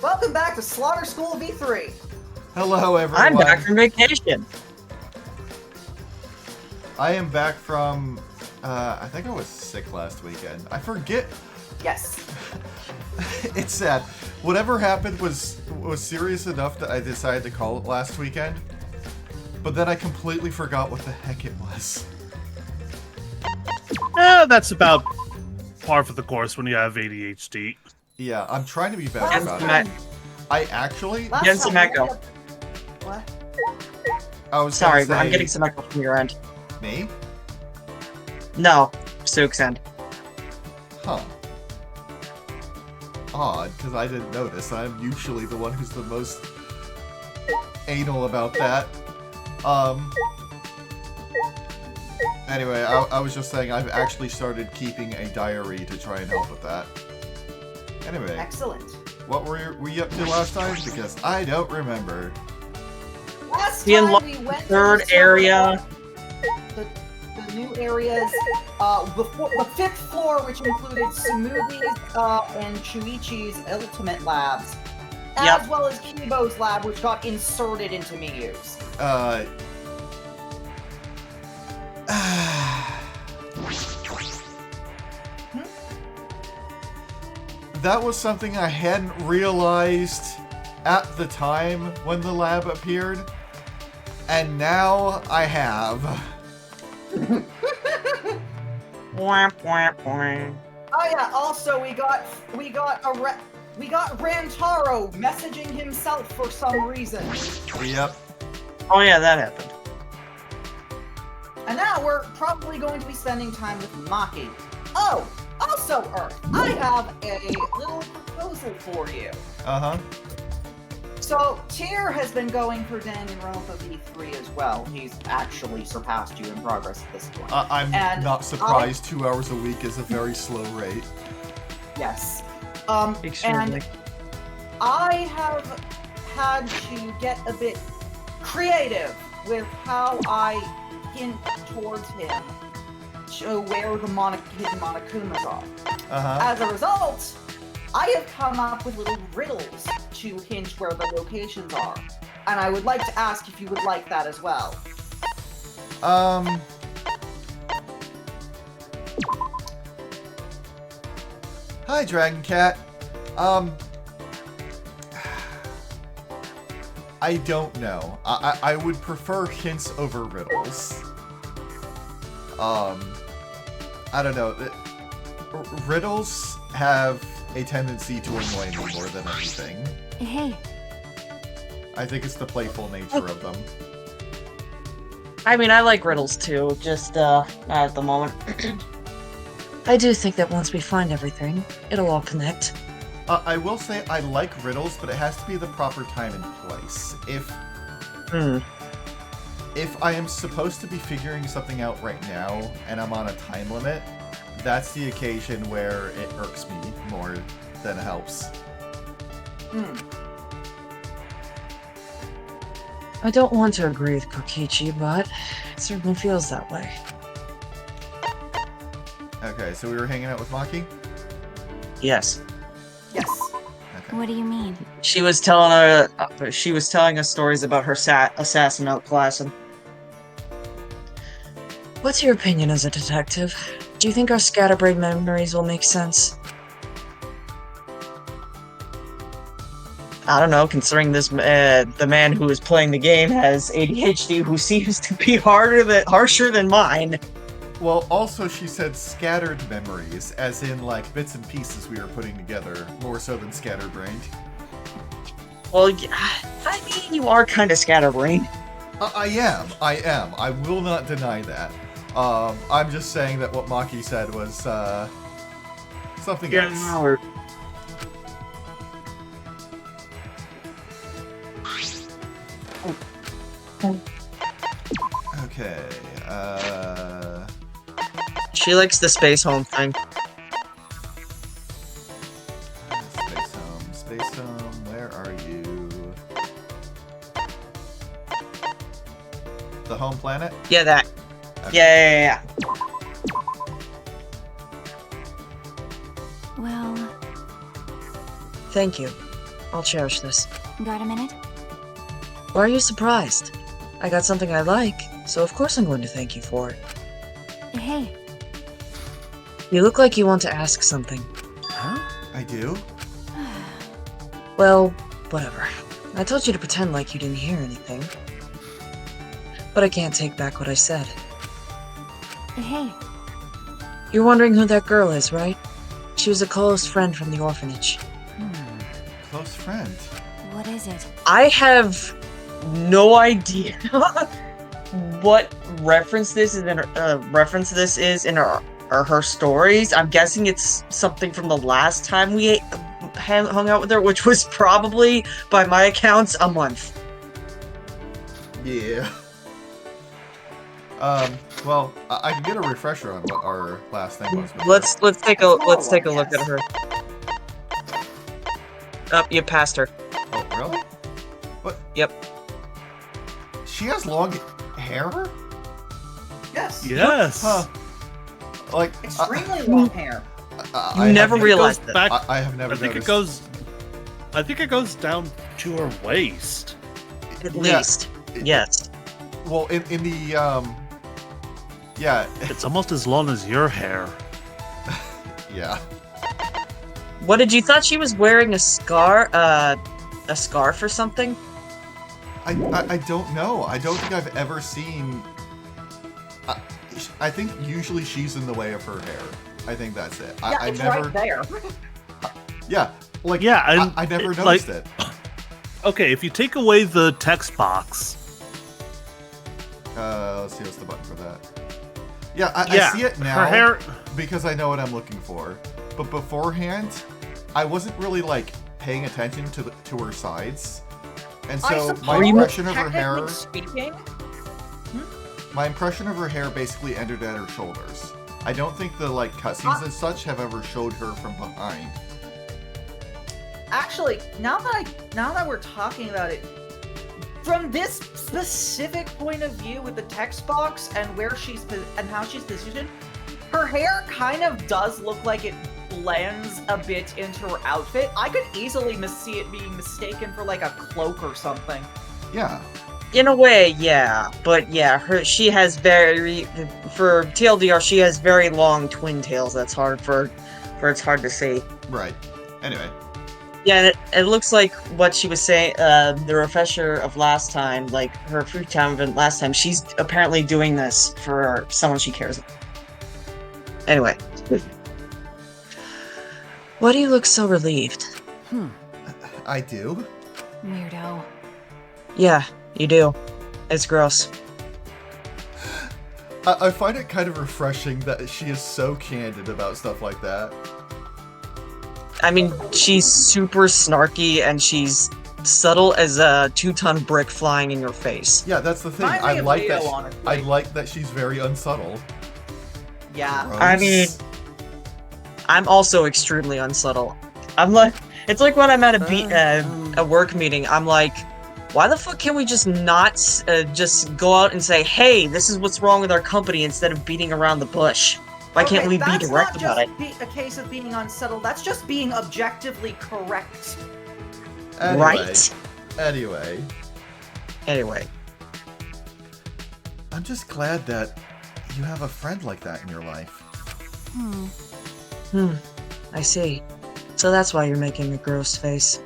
Welcome back to Slaughter School V3. Hello, everyone. I'm back from vacation. I am back from. I think I was sick last weekend. I forget. Yes. It's sad. Whatever happened was serious enough that I decided to call it last weekend. But then I completely forgot what the heck it was. That's about par for the course when you have ADHD. Yeah, I'm trying to be better Last about time- it. I actually. last Get some time we echo. had- What? I was Sorry, gonna but I'm say- getting some echo from your end. Me? No, Sook's end. Huh. Odd, because I didn't notice. I'm usually the one who's the most anal about that. Anyway, I was just saying I've actually started keeping a diary to try and help with that. Anyway, Excellent. what were we up to last time? Because I don't remember. Last We time unlocked we the went third to the area. The new areas, the fifth floor, which included Sumugi's and Shuichi's ultimate labs, Yep. as well as Kibo's lab, which got inserted into Miyu's. That was something I hadn't realized at the time when the lab appeared, and now I have. Wamp, wamp, wamp. Oh yeah. Also, we got Rantaro messaging himself for some reason, Yep. Oh yeah, that happened. and now we're probably going to be spending time with Maki. Oh, also Earth, I have a little proposal for you. Uh-huh. So, Tyr has been going for Danganronpa V3 as well. He's actually surpassed you in progress at this point. I'm And not surprised. 2 hours a week is a very slow rate. Yes. Extremely. And I have had to get a bit creative with how I hint towards him to where the hidden Monokumas are. Uh-huh. As a result, I have come up with little riddles to hint where the locations are. And I would like to ask if you would like that as well. Hi, Dragon Cat. I don't know. I would prefer hints over riddles. I don't know. Riddles have a tendency to annoy me more than anything. Hey, I think it's the playful nature of them. I mean, I like riddles too, just not at the moment. I do think that once we find everything, it'll all connect. I will say I like riddles, but it has to be the proper time and place. If I am supposed to be figuring something out right now, and I'm on a time limit, that's the occasion where it irks me more than it helps. I don't want to agree with Kokichi, but it certainly feels that way. Okay, so we were hanging out with Maki? Yes. Yes. Okay. what do you mean? She was telling us stories about her assassin outclassing. What's your opinion as a detective? Do you think our scatterbrained memories will make sense? I don't know, considering this the man who is playing the game has ADHD, who seems to be harsher than mine. Well, also she said scattered memories, as in, like, bits and pieces we were putting together, more so than scatterbrained. Well, yeah, I mean, you are kind of scatterbrained. I am. I will not deny that. I'm just saying that what Maki said was, something else. No, Okay, she likes the space home thing. Space Home, where are you? The home planet? Yeah, that. Okay. Yeah. Well, Thank you. I'll cherish this. Got a minute? Why are you surprised? I got something I like, so of course I'm going to thank you for it. Hey, You look like you want to ask something. I do? Well, whatever. I told you to pretend like you didn't hear anything. But I can't take back what I said. hey, You're wondering who that girl is, right? She was a close friend from the orphanage. Close friend. what is it? I have no idea what reference this is in her stories. I'm guessing it's something from the last time we hung out with her, which was probably, by my accounts, a month. Yeah. Well, I can get a refresher on what our last thing was. Let's take a Small look one, at her. Oh, you passed her. Oh, really? What? Yep. She has long hair? Yes. Yes. Huh. Like, Extremely long hair. You never realized Goes that. back, I have never I think noticed. I think it goes down to her waist. At Yeah. least. Yes. Well, in the, yeah, It's almost as long as your hair. yeah. What did you thought she was wearing a scarf or something? I don't know. I don't think I've ever seen. I think usually she's in the way of her hair. I think that's it. Yeah, I it's never. right there. Yeah, like Yeah, and I never it, noticed like- it. Okay, if you take away the text box, Let's see what's the button for that. Yeah, I see it now her hair. because I know what I'm looking for. But beforehand, I wasn't really like paying attention to her sides, and I so suppose, my impression of her hair. technically speaking, My impression of her hair basically ended at her shoulders. I don't think the like cutscenes and such have ever showed her from behind. actually, now that we're talking about it, from this specific point of view with the text box and where she's and how she's positioned, her hair kind of does look like it blends a bit into her outfit. I could easily see it being mistaken for like a cloak or something. Yeah. In a way, yeah. But yeah, she has for TLDR, she has very long twin tails. That's hard it's hard to see. Right. Anyway. Yeah, and it looks like what she was saying, the refresher of last time, like her Fruit Town event last time, she's apparently doing this for someone she cares about. Anyway. Why do you look so relieved? I do. Weirdo. Yeah, you do. It's gross. I find it kind of refreshing that she is so candid about stuff like that. I mean, she's super snarky and she's subtle as a 2-ton brick flying in your face. Yeah, that's the thing. Reminds me I of like Leo, that. honestly. I like that she's very unsubtle. Yeah. I mean, I'm also extremely unsubtle. I'm like, it's like when I'm at a work meeting, I'm like, why the fuck can we just not just go out and say, hey, this is what's wrong with our company instead of beating around the bush? Why can't we be direct about it? That's not just a case of being unsettled. That's just being objectively correct. Anyway, Right. Anyway, Anyway, I'm just glad that you have a friend like that in your life. I see. So that's why you're making a gross face.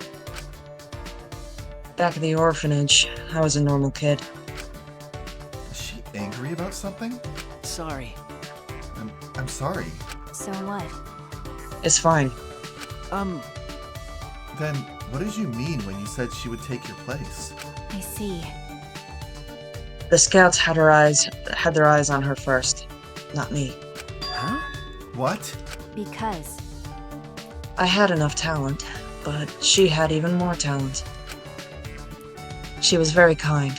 Back at the orphanage, I was a normal kid. Is she angry about something? Sorry. I'm sorry. So what? It's fine. Then what did you mean when you said she would take your place? I see. The scouts had their eyes on her first, not me. Huh? What? Because. I had enough talent, but she had even more talent. She was very kind.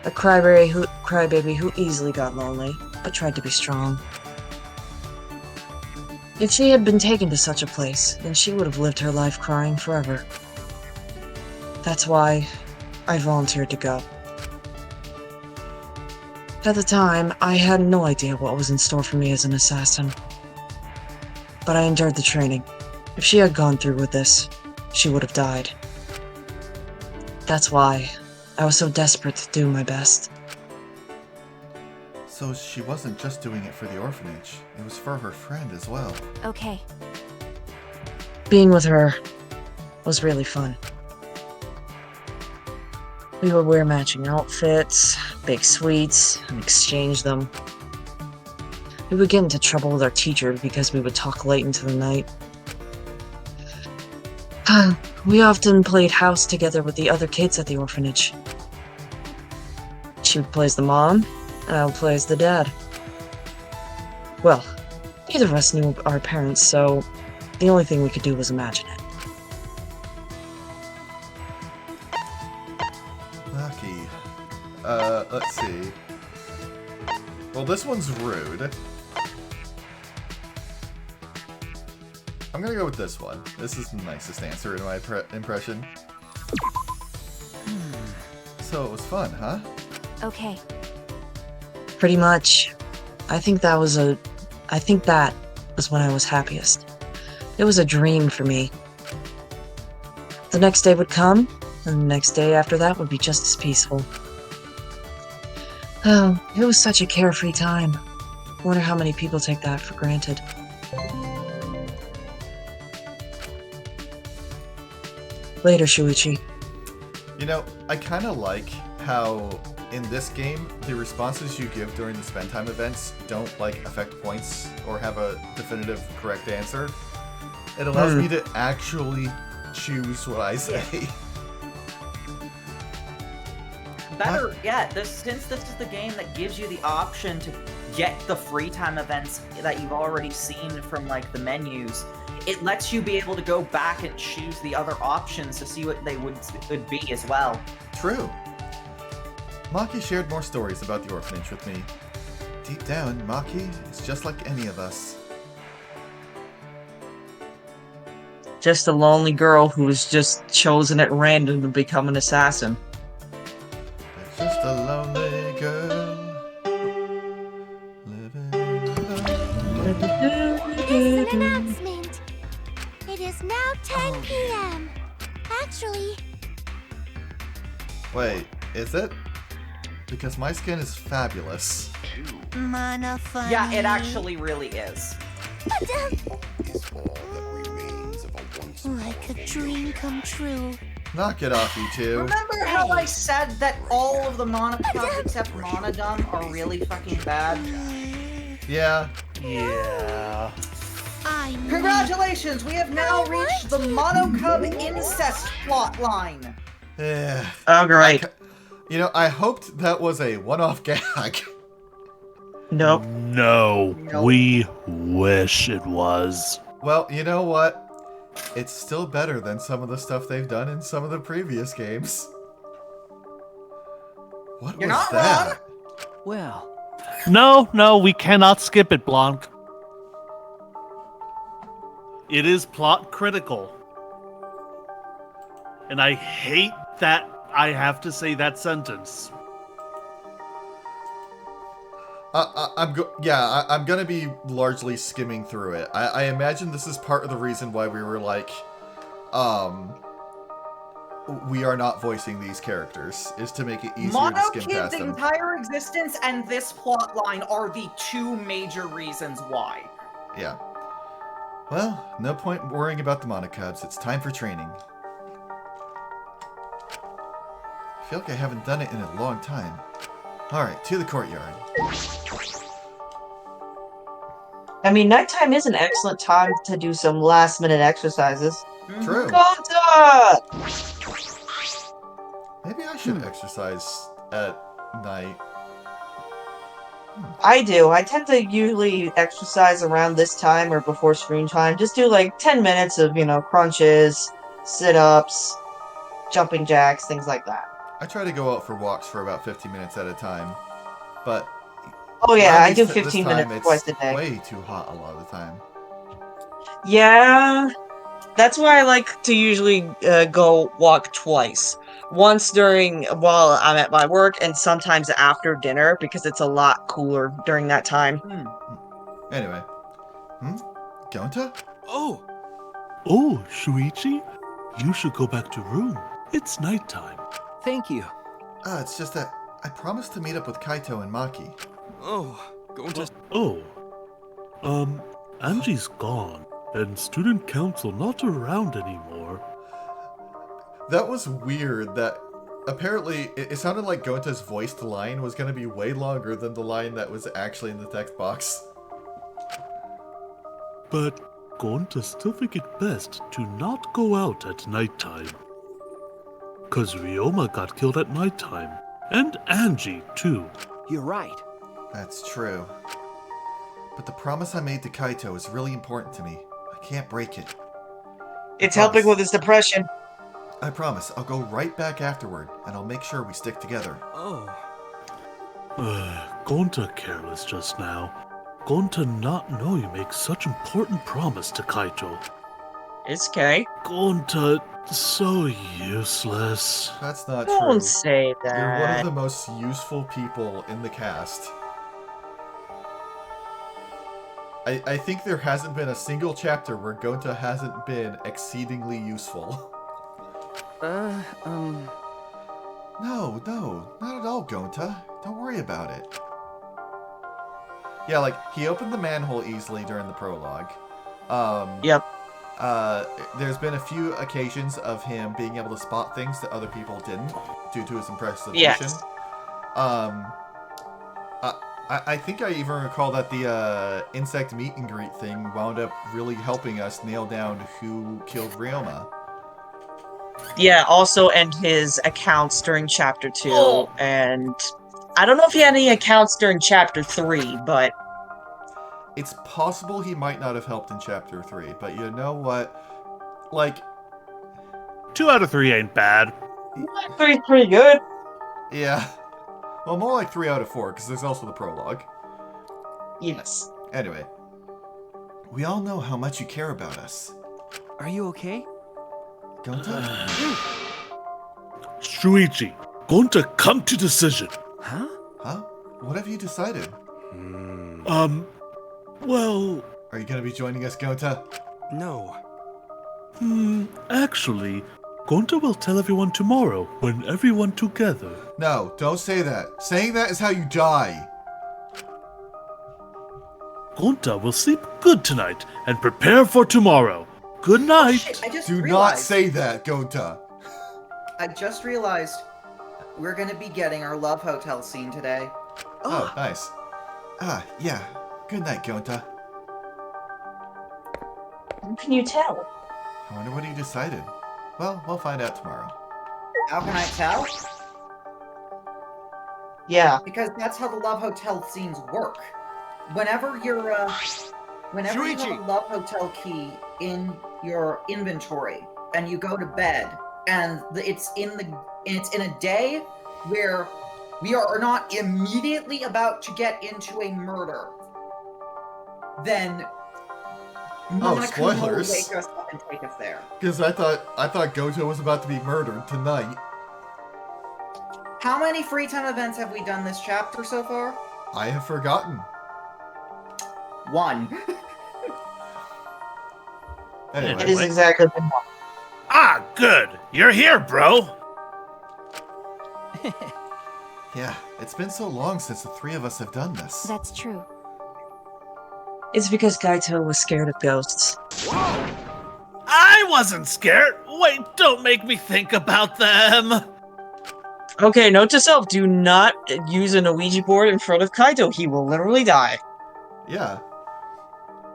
A crybaby who easily got lonely, but tried to be strong. If she had been taken to such a place, then she would have lived her life crying forever. That's why I volunteered to go. At the time, I had no idea what was in store for me as an assassin. But I endured the training. If she had gone through with this, she would have died. That's why I was so desperate to do my best. So she wasn't just doing it for the orphanage. It was for her friend as well. Okay. Being with her was really fun. We would wear matching outfits, bake sweets, and exchange them. We would get into trouble with our teacher because we would talk late into the night. We often played house together with the other kids at the orphanage. She would play as the mom, and I would play as the dad. Well, neither of us knew our parents, so the only thing we could do was imagine it. Lucky. Let's see. Well, this one's rude. I'm gonna go with this one. This is the nicest answer in my impression. So it was fun, huh? Okay. Pretty much. I think that was when I was happiest. It was a dream for me. The next day would come, and the next day after that would be just as peaceful. Oh, it was such a carefree time. Wonder how many people take that for granted. Later, Shuichi. You know, I kind of like how in this game, the responses you give during the spend time events don't like affect points or have a definitive correct answer. It allows me to actually choose what I say. Better yet, since this is the game that gives you the option to get the free time events that you've already seen from like the menus, it lets you be able to go back and choose the other options to see what they would be as well. True. Maki shared more stories about the orphanage with me. Deep down, Maki is just like any of us. Just a lonely girl who was just chosen at random to become an assassin. It's just a lonely girl living alone. Here's an announcement. It is now 10 p.m. Actually, Wait, is it? Because my skin is fabulous. mana funny. Yeah, it actually really is. Like a dream come true. Knock it off, you two. Remember how I said that all of the Monocubs except Monodum are really fucking bad? Yeah. Yeah. I know. Congratulations, we have now reached the Monocub incest plotline. Yeah. Oh, great. You know, I hoped that was a one-off gag. Nope. No, Nope. we wish it was. Well, you know what? It's still better than some of the stuff they've done in some of the previous games. What You're was not that? Well, No, we cannot skip it, Blanc. It is plot critical. And I hate that I have to say that sentence. I'm gonna be largely skimming through it. I imagine this is part of the reason why we were like, we are not voicing these characters, is to make it easier to skim Monokid's past them. entire existence and this plotline are the two major reasons why. Yeah. Well, no point worrying about the Monocubs. It's time for training. I feel like I haven't done it in a long time. Alright, to the courtyard. I mean, nighttime is an excellent time to do some last-minute exercises. True. Contact! Maybe I should exercise at night. I do. I tend to usually exercise around this time or before screen time. Just do like 10 minutes of, crunches, sit-ups, jumping jacks, things like that. I try to go out for walks for about 15 minutes at a time, but Oh yeah, around I do this 15 time, minutes twice a it's day. way too hot a lot of the time. Yeah, that's why I like to usually go walk twice. Once while I'm at my work, and sometimes after dinner, because it's a lot cooler during that time. Anyway. Gonta? oh, Oh, Shuichi, you should go back to room. It's nighttime. Thank you. It's just that I promised to meet up with Kaito and Maki. Oh, going to... Oh. Angie's gone, and student council not around anymore. That was weird. That apparently it sounded like Gonta's voiced line was going to be way longer than the line that was actually in the text box. But Gonta still think it best to not go out at nighttime. 'Cause Ryoma got killed at nighttime, and Angie too. You're right. That's true. But the promise I made to Kaito is really important to me. I can't break it. It's helping with his depression. I promise, I'll go right back afterward, and I'll make sure we stick together. Oh. Gonta careless just now. Gonta not know you make such important promise to Kaito. It's okay. Gonta so useless. That's not true. Don't say that. You're one of the most useful people in the cast. I think there hasn't been a single chapter where Gonta hasn't been exceedingly useful. No, not at all, Gonta. Don't worry about it. Yeah, like, he opened the manhole easily during the prologue. Yep. There's been a few occasions of him being able to spot things that other people didn't, due to his impressive vision. Yes. I think I even recall that the insect meet and greet thing wound up really helping us nail down who killed Ryoma. Yeah, also, and his accounts during Chapter 2, Oh. and I don't know if he had any accounts during Chapter 3, but... It's possible he might not have helped in Chapter 3, but you know what? Like... 2 out of 3 ain't bad. 3's pretty good. Yeah. Well, more like 3 out of 4, because there's also the prologue. Yes. Anyway. We all know how much you care about us. Are you okay? Gonta? Shuichi, Gonta come to decision. Huh? Huh? What have you decided? Well, Are you going to be joining us, Gonta? No. actually, Gonta will tell everyone tomorrow when everyone together. No, don't say that. Saying that is how you die. Gonta will sleep good tonight and prepare for tomorrow. Good night. Shit, I just Do not realized. say that, Gonta. I just realized we're gonna be getting our love hotel scene today. Oh, nice. Yeah. Good night, Gonta. How can you tell? I wonder what he decided. Well, we'll find out tomorrow. How can I tell? Yeah. Because that's how the love hotel scenes work. Whenever you're, whenever you have Shuichi! a love hotel key in your inventory and you go to bed, and it's in a day where we are not immediately about to get into a murder, then Monica will spoilers. wake us up and take us there. Because I thought Gonta was about to be murdered tonight. How many free time events have we done this chapter so far? I have forgotten. 1. Anyway, It is exactly the one. Ah, good. You're here, bro. yeah, it's been so long since the 3 of us have done this. That's true. It's because Kaito was scared of ghosts. I wasn't scared. Wait, don't make me think about them. Okay, note to self, do not use an Ouija board in front of Kaito. He will literally die. Yeah.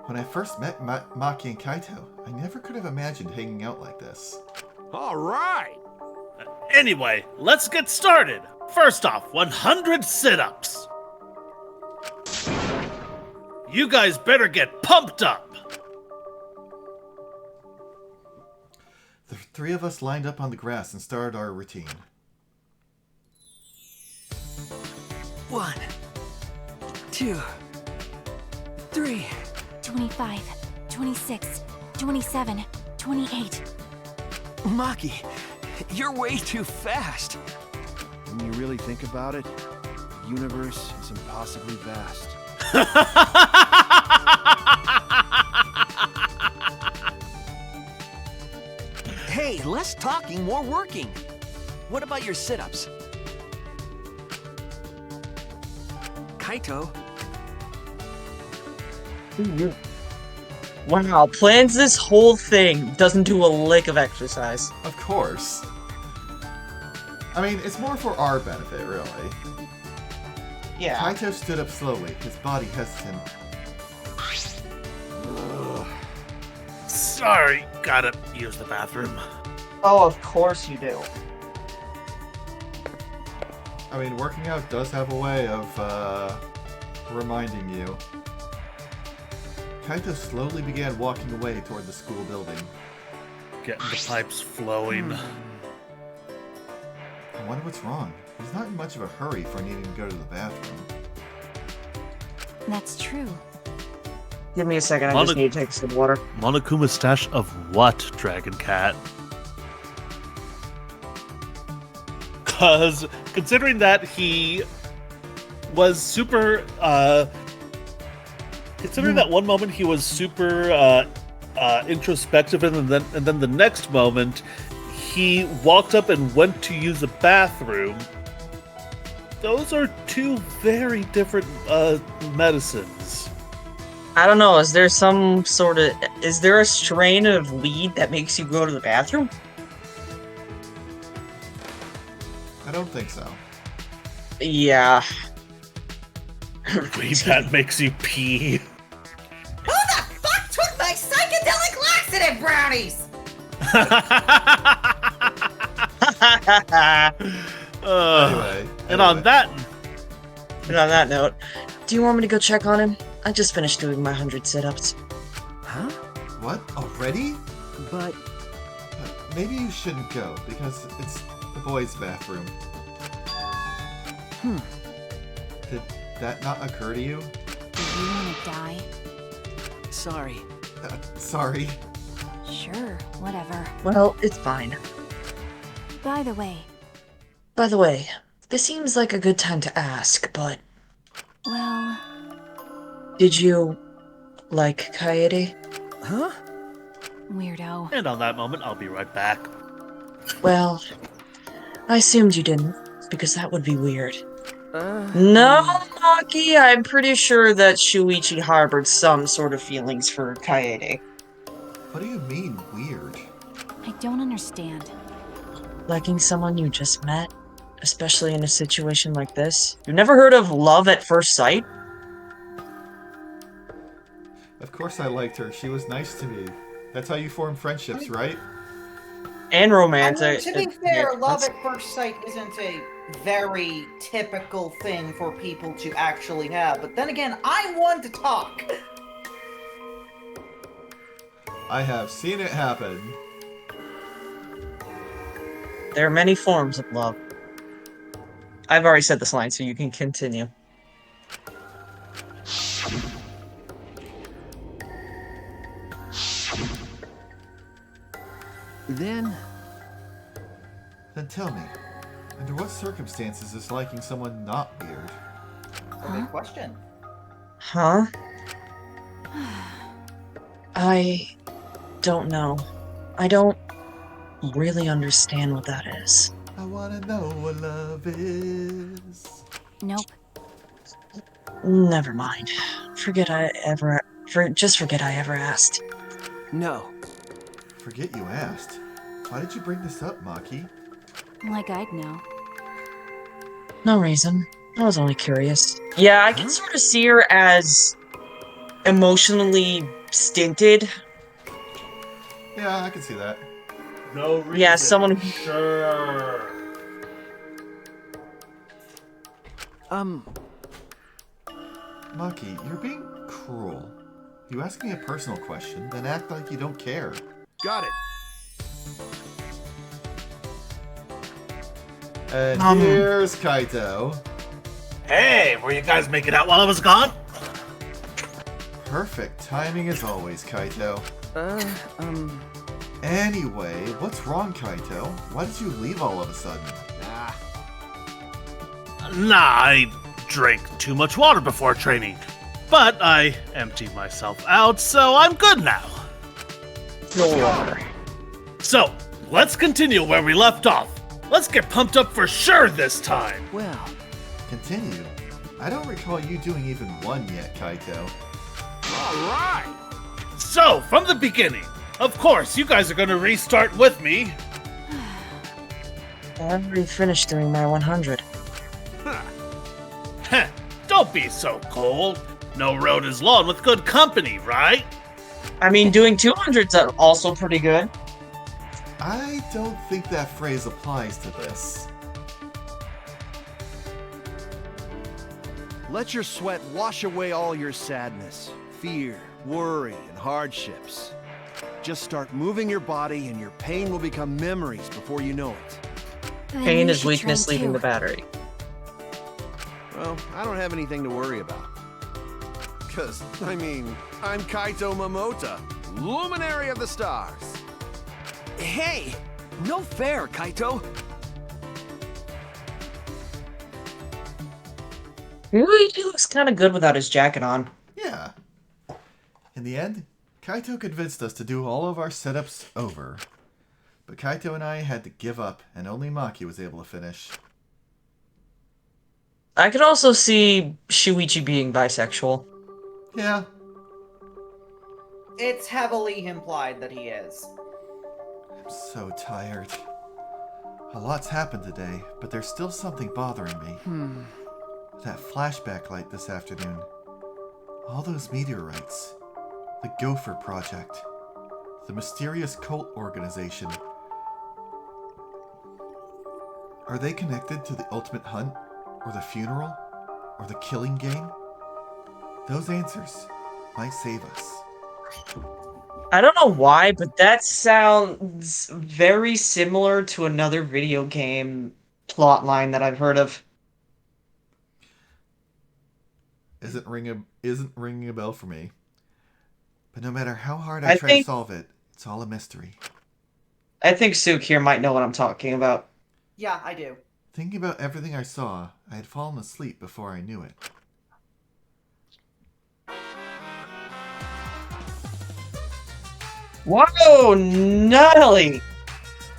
When I first met Maki and Kaito, I never could have imagined hanging out like this. All right. Anyway, let's get started. First off, 100 sit-ups. You guys better get pumped up. The 3 of us lined up on the grass and started our routine. 1, 2, 3. 25, 26, 27, 28. Maki, you're way too fast. When you really think about it, the universe is impossibly vast. Hey, less talking, more working. What about your sit-ups? Kaito, Wow, plans this whole thing, doesn't do a lick of exercise. Of course. I mean, it's more for our benefit, really. Yeah. Kaito stood up slowly, his body hesitant. Sorry, gotta use the bathroom. Oh, of course you do. I mean, working out does have a way of, reminding you. Kaito slowly began walking away toward the school building. Getting the pipes flowing. I wonder what's wrong. He's not in much of a hurry for needing to go to the bathroom. That's true. Give me a second, I just need to take some water. Monokuma's stash of what, Dragon Cat? Because, considering that he was super, considering that one moment he was super, introspective, and then the next moment, he walked up and went to use the bathroom. Those are two very different, medicines. I don't know, is there some sort of... Is there a strain of weed that makes you go to the bathroom? I don't think so. Yeah. Weed that makes you pee. Who the fuck took my psychedelic laxative brownies? Anyway. And on that... And on that note, do you want me to go check on him? I just finished doing my 100 sit-ups. huh? What? Already? But Maybe you shouldn't go, because it's the boys' bathroom. Did that not occur to you? Do you want to die? sorry. Sorry. Sure, whatever. Well, it's fine. By the way, this seems like a good time to ask, but well, did you like Kaede? Huh? weirdo. And on that moment, I'll be right back. Well, I assumed you didn't, because that would be weird. No, Maki, I'm pretty sure that Shuichi harbored some sort of feelings for Kaede. What do you mean, weird? I don't understand. Liking someone you just met, especially in a situation like this. You've never heard of love at first sight? Of course I liked her. She was nice to me. That's how you form friendships, right? And I romantic. mean, to be fair, yeah, love that's- at first sight isn't a very typical thing for people to actually have. But then again, I'm one to talk. I have seen it happen. There are many forms of love. I've already said this line, so you can continue. Then Then tell me, under what circumstances is liking someone not weird? A good question. Huh? I don't know. I don't really understand what that is. I wanna know what love is. Nope. Never mind. Just forget I ever asked. no. Forget you asked. Why did you bring this up, Maki? Like I'd know. No reason. I was only curious. Yeah, I can sort of see her as emotionally stinted. Yeah, I can see that. No reason. Yeah, someone who... Sure. Maki, you're being cruel. You ask me a personal question, then act like you don't care. Got it. And here's Kaito. Hey, were you guys making out while I was gone? Perfect timing as always, Kaito. Anyway, what's wrong, Kaito? Why did you leave all of a sudden? Nah, I drank too much water before training. But I emptied myself out, so I'm good now. No water. So, let's continue where we left off. Let's get pumped up for sure this time! Well, Continue. I don't recall you doing even one yet, Kaito. alright! So, from the beginning, of course, you guys are gonna restart with me. I already finished doing my 100. Heh, don't be so cold. No road is long with good company, right? I mean, doing 200's also pretty good. I don't think that phrase applies to this. Let your sweat wash away all your sadness, fear, worry, and hardships. Just start moving your body and your pain will become memories before you know it. Then Pain you is should weakness train leaving too. the battery. Well, I don't have anything to worry about. Cause, I mean, I'm Kaito Momota, Luminary of the Stars. Hey! No fair, Kaito! He looks kind of good without his jacket on. Yeah. In the end, Kaito convinced us to do all of our setups over. But Kaito and I had to give up, and only Maki was able to finish. I could also see Shuichi being bisexual. Yeah, It's heavily implied that he is. I'm so tired. A lot's happened today, but there's still something bothering me. That flashback light this afternoon. All those meteorites. The Gopher Project. The mysterious cult organization. Are they connected to the Ultimate Hunt? Or the funeral? Or the killing game? Those answers might save us. I don't know why, but that sounds very similar to another video game plotline that I've heard of. Isn't ringing a bell for me. But no matter how hard I I try to think- solve it, it's all a mystery. I think Suk here might know what I'm talking about. Yeah, I do. Thinking about everything I saw, I had fallen asleep before I knew it. Whoa, Natalie!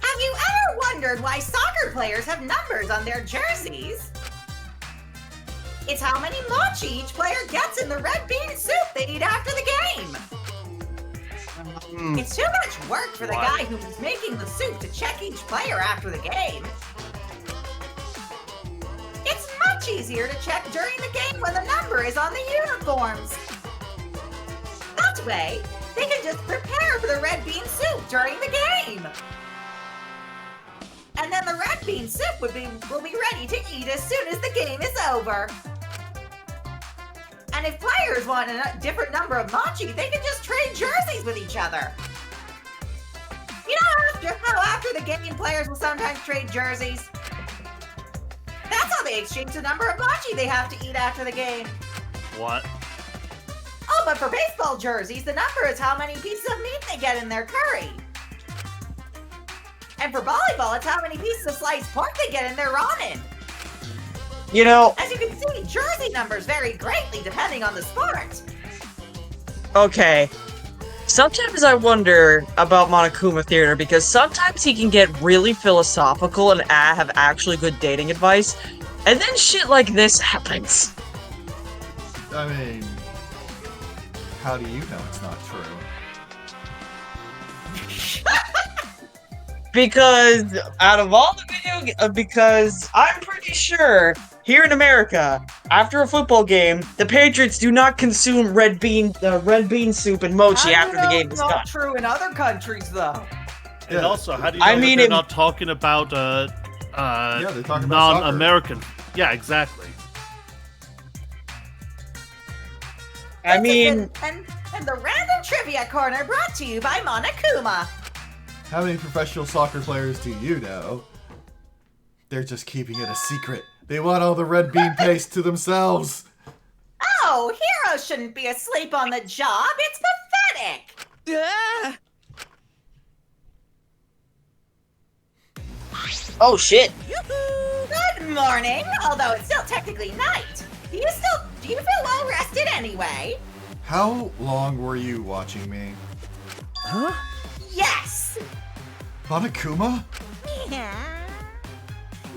Have you ever wondered why soccer players have numbers on their jerseys? It's how many mochi each player gets in the red bean soup they eat after the game. It's too much work for the guy who's making the soup to check each player after the game. It's much easier to check during the game when the number is on the uniforms. That way, they can just prepare for the red bean soup during the game. And then the red bean soup will be ready to eat as soon as the game is over. And if players want a different number of mochi, they can just trade jerseys with each other. You know how after the game players will sometimes trade jerseys? That's how they exchange the number of mochi they have to eat after the game. What? Oh, but for baseball jerseys, the number is how many pieces of meat they get in their curry. And for volleyball, it's how many pieces of sliced pork they get in their ramen. You know, As you can see, jersey numbers vary greatly depending on the sport. okay. Sometimes I wonder about Monokuma Theater because sometimes he can get really philosophical and have actually good dating advice, and then shit like this happens. I mean, how do you know it's not true? Because out of all the because I'm pretty sure here in America, after a football game, the Patriots do not consume red bean soup and mochi How do after you the know game it's is not done. true in other countries, though. And Yeah. also, how do you know I that mean, they're it- not talking about Yeah, they're talking about soccer. non-American? Yeah, exactly. I mean, And the random trivia corner brought to you by Monokuma. How many professional soccer players do you know? They're just keeping it a secret. They want all the red bean paste to themselves. Oh, heroes shouldn't be asleep on the job. It's pathetic. Ah! oh shit. Good morning, although it's still technically night. Do you feel well rested anyway? How long were you watching me? Yes. Monokuma?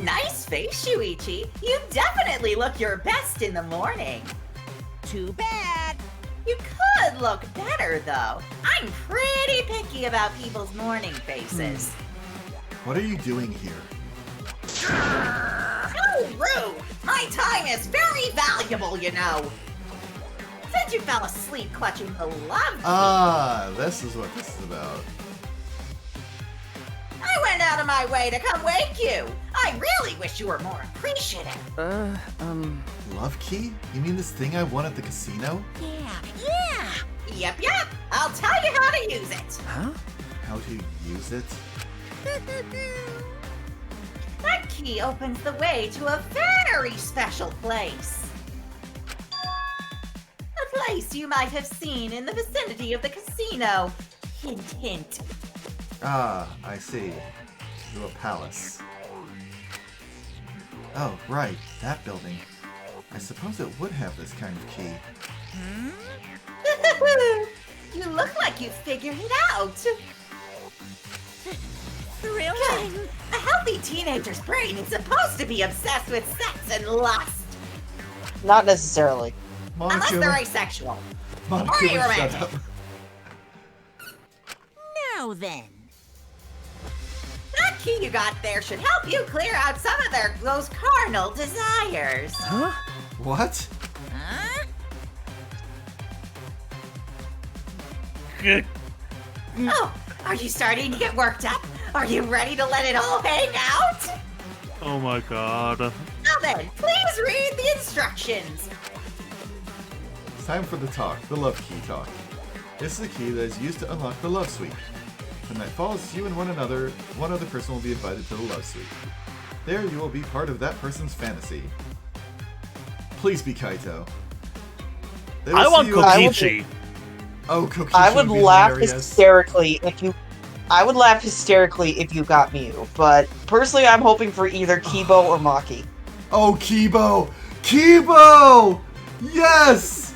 Nice face, Shuichi. You definitely look your best in the morning. Too bad. You could look better, though. I'm pretty picky about people's morning faces. What are you doing here? How rude! My time is very valuable, you know. Since you fell asleep clutching the love key, Ah, this is what this is about. I went out of my way to come wake you. I really wish you were more appreciative. Love key? You mean this thing I won at the casino? Yeah. Yep. I'll tell you how to use it. Huh? How to use it? That key opens the way to a very special place. A place you might have seen in the vicinity of the casino. Hint, hint. Ah, I see. To a palace. Oh, right, that building. I suppose it would have this kind of key. You look like you figured it out. Thrilling. A healthy teenager's brain is supposed to be obsessed with sex and lust. Not necessarily. Unless they're Monokuma, asexual. Monokuma, shut romantic. up. Now then. That key you got there should help you clear out some of those carnal desires. Huh? What? Huh? Oh, are you starting to get worked up? Are you ready to let it all hang out? Oh my god. Now then, please read the instructions. It's time for the talk, the love key talk. This is a key that is used to unlock the love suite. When night falls, you and one other person will be invited to the love suite. There you will be part of that person's fantasy. Please be Kaito. They will I see want you- Kokichi. Oh, Kokichi I would be laugh hilarious. hysterically if you. I would laugh hysterically if you got Mew, but personally, I'm hoping for either Kibo or Maki. Oh, Kibo! Kibo! Yes!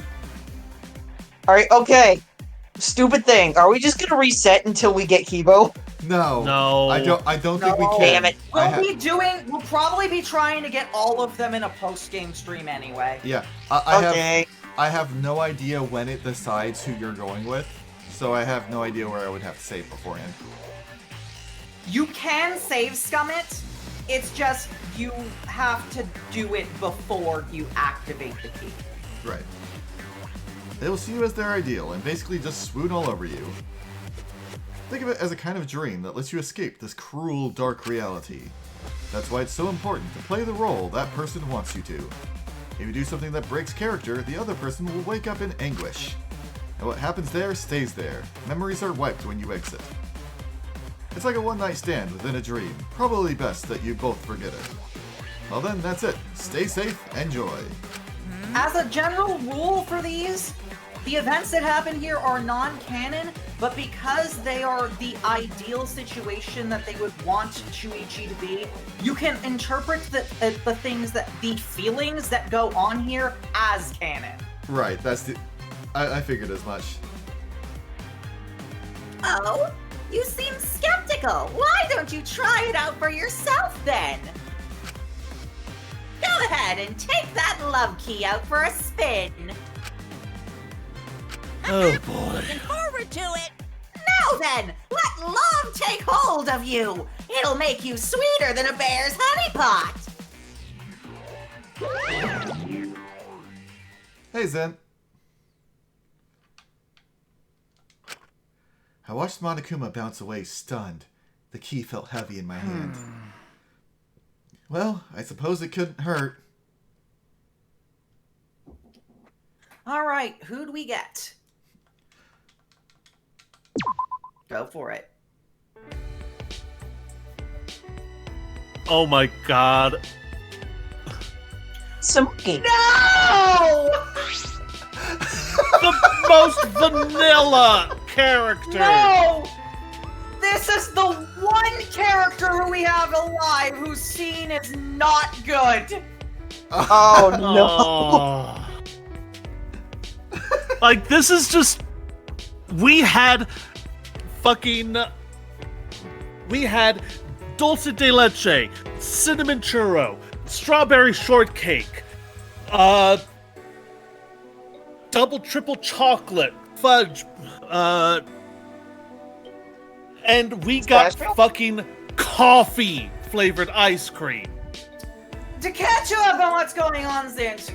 All right, okay. Stupid thing. Are we just gonna reset until we get Kibo? No. No. I don't think we No. can. Damn it. We'll probably be trying to get all of them in a post-game stream anyway. Yeah. Okay. I have no idea when it decides who you're going with, so I have no idea where I would have to save beforehand. You can save scum it. It's just you have to do it before you activate the key. Right. They will see you as their ideal and basically just swoon all over you. Think of it as a kind of dream that lets you escape this cruel, dark reality. That's why it's so important to play the role that person wants you to. If you do something that breaks character, the other person will wake up in anguish. And what happens there stays there. Memories are wiped when you exit. It's like a one-night stand within a dream. Probably best that you both forget it. Well then, that's it. Stay safe, enjoy. As a general rule for these, the events that happen here are non-canon, but because they are the ideal situation that they would want Shuichi to be, you can interpret the feelings that go on here as canon. Right, that's the... I figured as much. Oh, you seem skeptical. Why don't you try it out for yourself then? Go ahead and take that love key out for a spin. Oh boy. Looking forward to it. Now then, let love take hold of you. It'll make you sweeter than a bear's honey pot. Hey, Zen. I watched Monokuma bounce away stunned. The key felt heavy in my hand. Well, I suppose it couldn't hurt. All right, who'd we get? Go for it. Oh my god. Smoky. No! The most vanilla character. No! This is the one character who we have alive whose scene is not good. Oh no. Oh. Like, this is just... We had dulce de leche, cinnamon churro, strawberry shortcake, double triple chocolate, fudge, and we got Pistachio? fucking coffee flavored ice cream. To catch you up on what's going on, Zinch,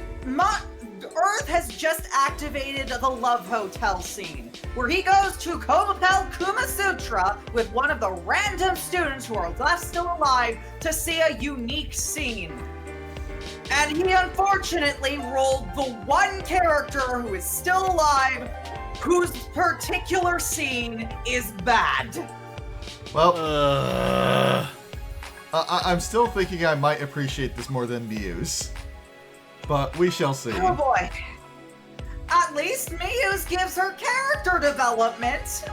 Earth has just activated the Love Hotel scene, where he goes to Komapel Kuma Sutra with one of the random students who are left still alive to see a unique scene. And he unfortunately rolled the one character who is still alive, whose particular scene is bad. Well, I'm still thinking I might appreciate this more than Miyu's. But we shall see. Oh boy. At least Miyu's gives her character development.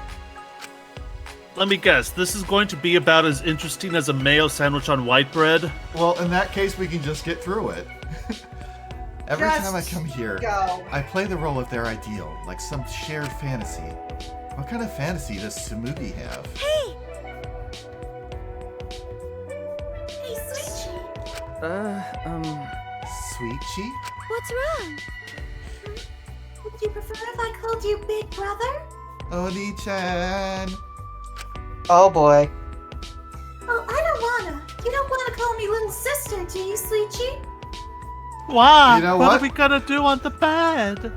Let me guess, this is going to be about as interesting as a mayo sandwich on white bread? Well, in that case, we can just get through it. Every Just time I come here, go. I play the role of their ideal, like some shared fantasy. What kind of fantasy does Tsumugi have? Hey! Hey, Sweetie. Sweet Chi? What's wrong? Would you prefer if I called you Big Brother? Oni-chan! Oh boy. Oh, I don't wanna. You don't wanna call me Little Sister, do you, Sweetie? Why? You know what what? are we gonna do on the bed?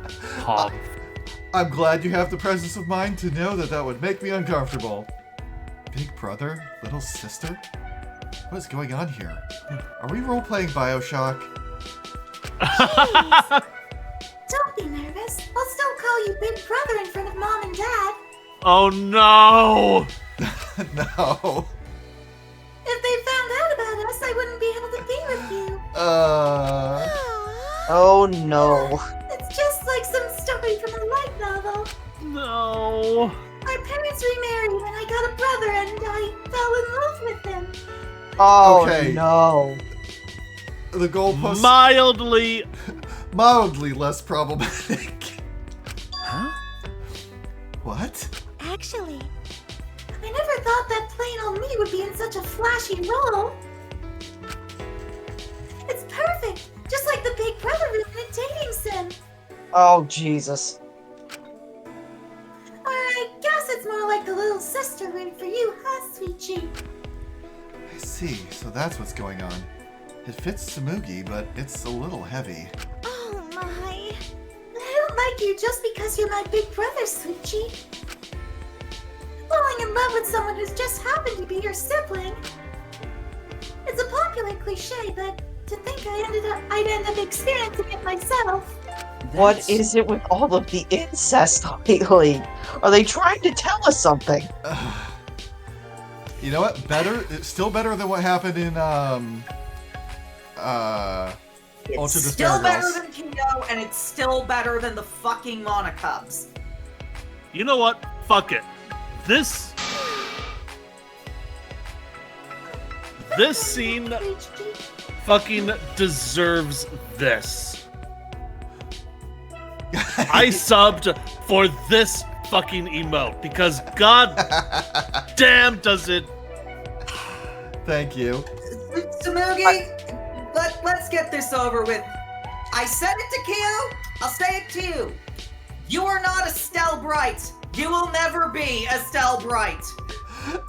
I'm glad you have the presence of mind to know that that would make me uncomfortable. Big brother? Little sister? What is going on here? Are we role-playing Bioshock? Don't be nervous. I'll still call you Big Brother in front of Mom and Dad. Oh no! No. If they found out about us, I wouldn't be able to be with you. Oh no. It's just like some story from a light novel. No. Our parents remarried and I got a brother and I fell in love with him. Oh Okay. no. The goalposts Mildly. less problematic. Huh? What? Actually, I never thought that plain old me would be in such a flashy role. It's perfect, just like the Big Brother room in a dating sim. Oh Jesus. Or I guess it's more like the little sister room for you, huh, Sweetie? I see, so that's what's going on. It fits Tsumugi, but it's a little heavy. Oh my. I don't like you just because you're my big brother, Sweetie. Falling in love with someone who's just happened to be your sibling. It's a popular cliche, but to think I'd end up experiencing it myself. What is it with all of the incest lately? Are they trying to tell us something? You know what? It's still better than what happened in It's Ultra still Despair better Girls. than Kyo, and it's still better than the fucking Monocubs. You know what? Fuck it. This scene Sweetie. fucking deserves this. I subbed for this fucking emote because god damn does it. Thank you. Tsumugi, let's get this over with. I said it to Kyo, I'll say it to you. You are not Estelle Bright. You will never be Estelle Bright.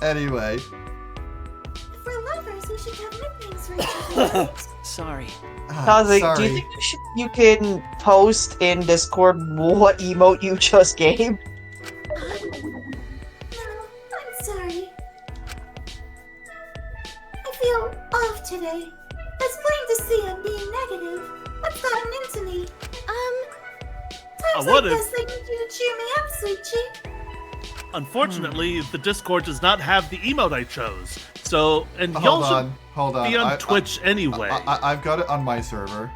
Anyway. If we're lovers, we should have nicknames for each other. Right? Sorry. Kazi, Sorry. do you think you can post in Discord what emote you just gave? No, I'm sorry. I feel off today. It's plain to see I'm being negative. What's gotten into me? Times what like if- this, I need you to cheer me up, Sweetie. Unfortunately, the Discord does not have the emote I chose. So, and Hold y'all on. should be on Twitch anyway. I've got it on my server.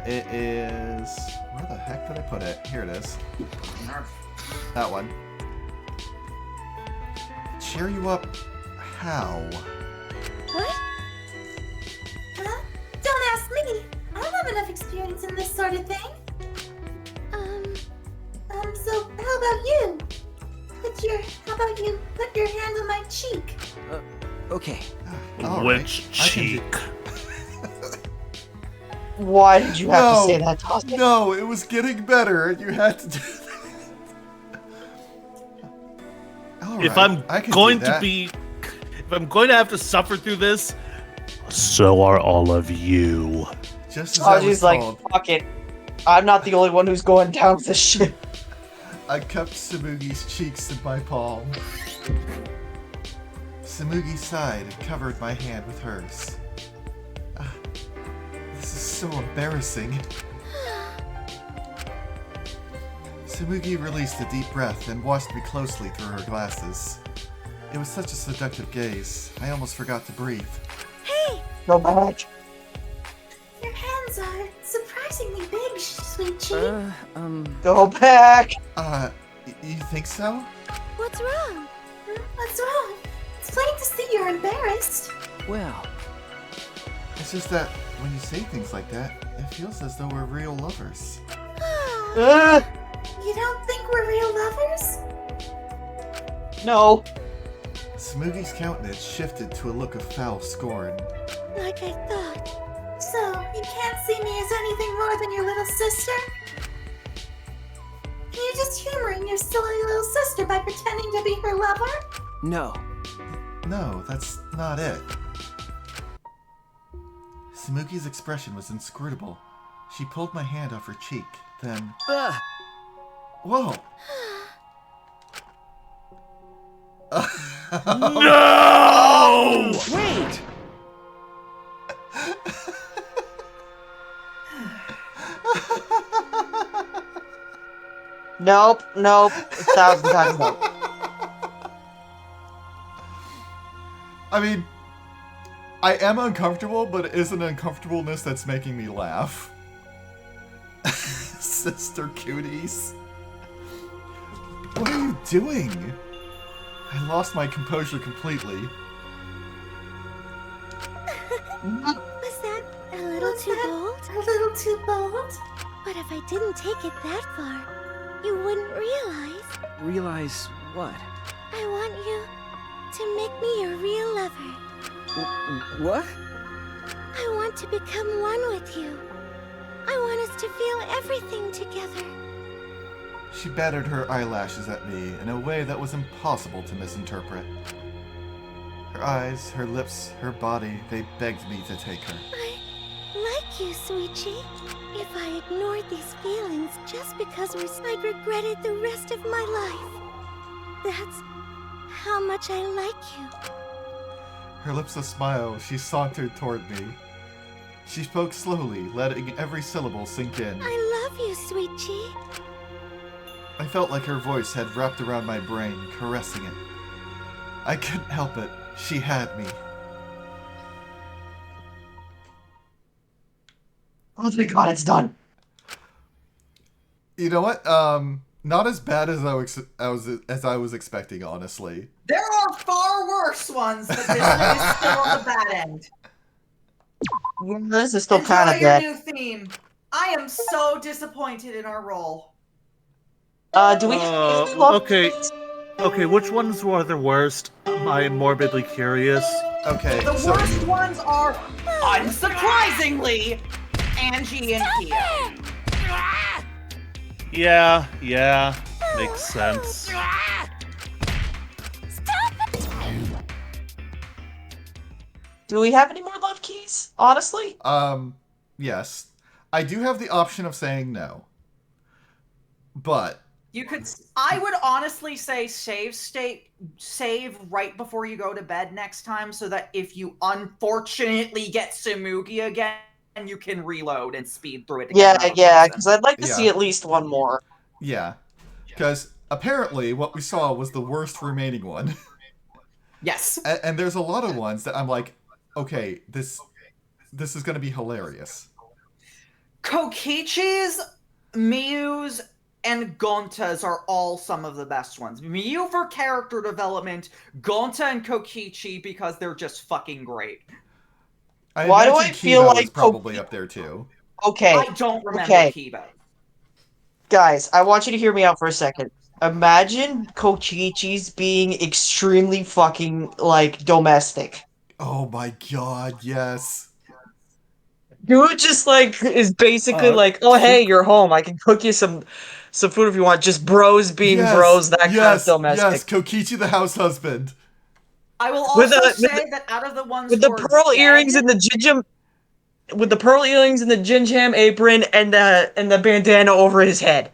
It is... Where the heck did I put it? Here it is. That one. Cheer you up how? What? Huh? Don't ask me. I don't have enough experience in this sort of thing. So how about you? How about you put your hand on my cheek? Okay. All Which right, I can do- cheek? Why did you have No, to say that, Dawson? no, it was getting better, and you had to do that. All If right, I'm I can going do to that. be, if I'm going to have to suffer through this, so are all of you. Just as I was Saji's like, told, fuck it. I'm not the only one who's going down with this shit. I cupped Samugi's cheeks in my palm. Samugi sighed and covered my hand with hers. This is so embarrassing. Samugi released a deep breath and watched me closely through her glasses. It was such a seductive gaze, I almost forgot to breathe. Hey, Go back. your hands are surprisingly big, Sweet Chi. Go back. You think so? What's wrong? What's wrong? It's plain to see you're embarrassed. Well, It's just that when you say things like that, it feels as though we're real lovers. You don't think we're real lovers? No. Samugi's countenance shifted to a look of foul scorn. Like I thought. So, you can't see me as anything more than your little sister? You're just humoring your silly little sister by pretending to be her lover? no. No, that's not it. Samugi's expression was inscrutable. She pulled my hand off her cheek, then... Whoa! No! Wait! Nope. 1,000 times no. I mean, I am uncomfortable, but it is an uncomfortableness that's making me laugh. Sister cuties. What are you doing? I lost my composure completely. Was that a little too bold? A little too bold? But if I didn't take it that far, you wouldn't realize. Realize what? I want you to make me your real lover. What? I want to become one with you. I want us to feel everything together. She battered her eyelashes at me in a way that was impossible to misinterpret. Her eyes, her lips, her body, they begged me to take her. I like you, Sweetie. If I ignored these feelings just because I'd regret it the rest of my life. That's how much I like you. Her lips a smile, she sauntered toward me. She spoke slowly, letting every syllable sink in. I love you, Sweetie. I felt like her voice had wrapped around my brain, caressing it. I couldn't help it. She had me. Oh my god, it's done. You know what? Not as bad as I was expecting, honestly. There are far worse ones, but this one is still on the bad end. This is still kind of Enjoy your bad. new theme. I am so disappointed in our role. Do we look? Okay, which ones were the worst? I'm morbidly curious. Okay, The so worst ones are, unsurprisingly, Angie and Kia. Yeah, makes sense. Do we have any more love keys? Honestly? yes. I do have the option of saying no. But You could. I would honestly say save right before you go to bed next time, so that if you unfortunately get Samugi again, you can reload and speed through it. Yeah, Again because I'd like to see Yeah. at least one more. yeah, because apparently what we saw was the worst remaining one. Yes. And there's a lot of ones that I'm like, okay, this is gonna be hilarious. Kokichi's, Miyu's, and Gonta's are all some of the best ones. Miyu for character development, Gonta and Kokichi because they're just fucking great. Why do imagine I feel Kiba was like probably up there too? Okay, I don't remember okay. Kiba. guys, I want you to hear me out for a second. Imagine Kokichi's being extremely fucking, like, domestic. Oh my god, yes. Dude just, like, is basically like, oh, hey, Super you're home. I can cook you some food if you want. Just bros being Yes, bros, that kind of yes, domestic. yes, Kokichi the house husband. I will With also the- with say that out of the ones With who the are pearl dead, earrings and the ginjam, with the pearl earrings and the ginjam apron and the bandana over his head.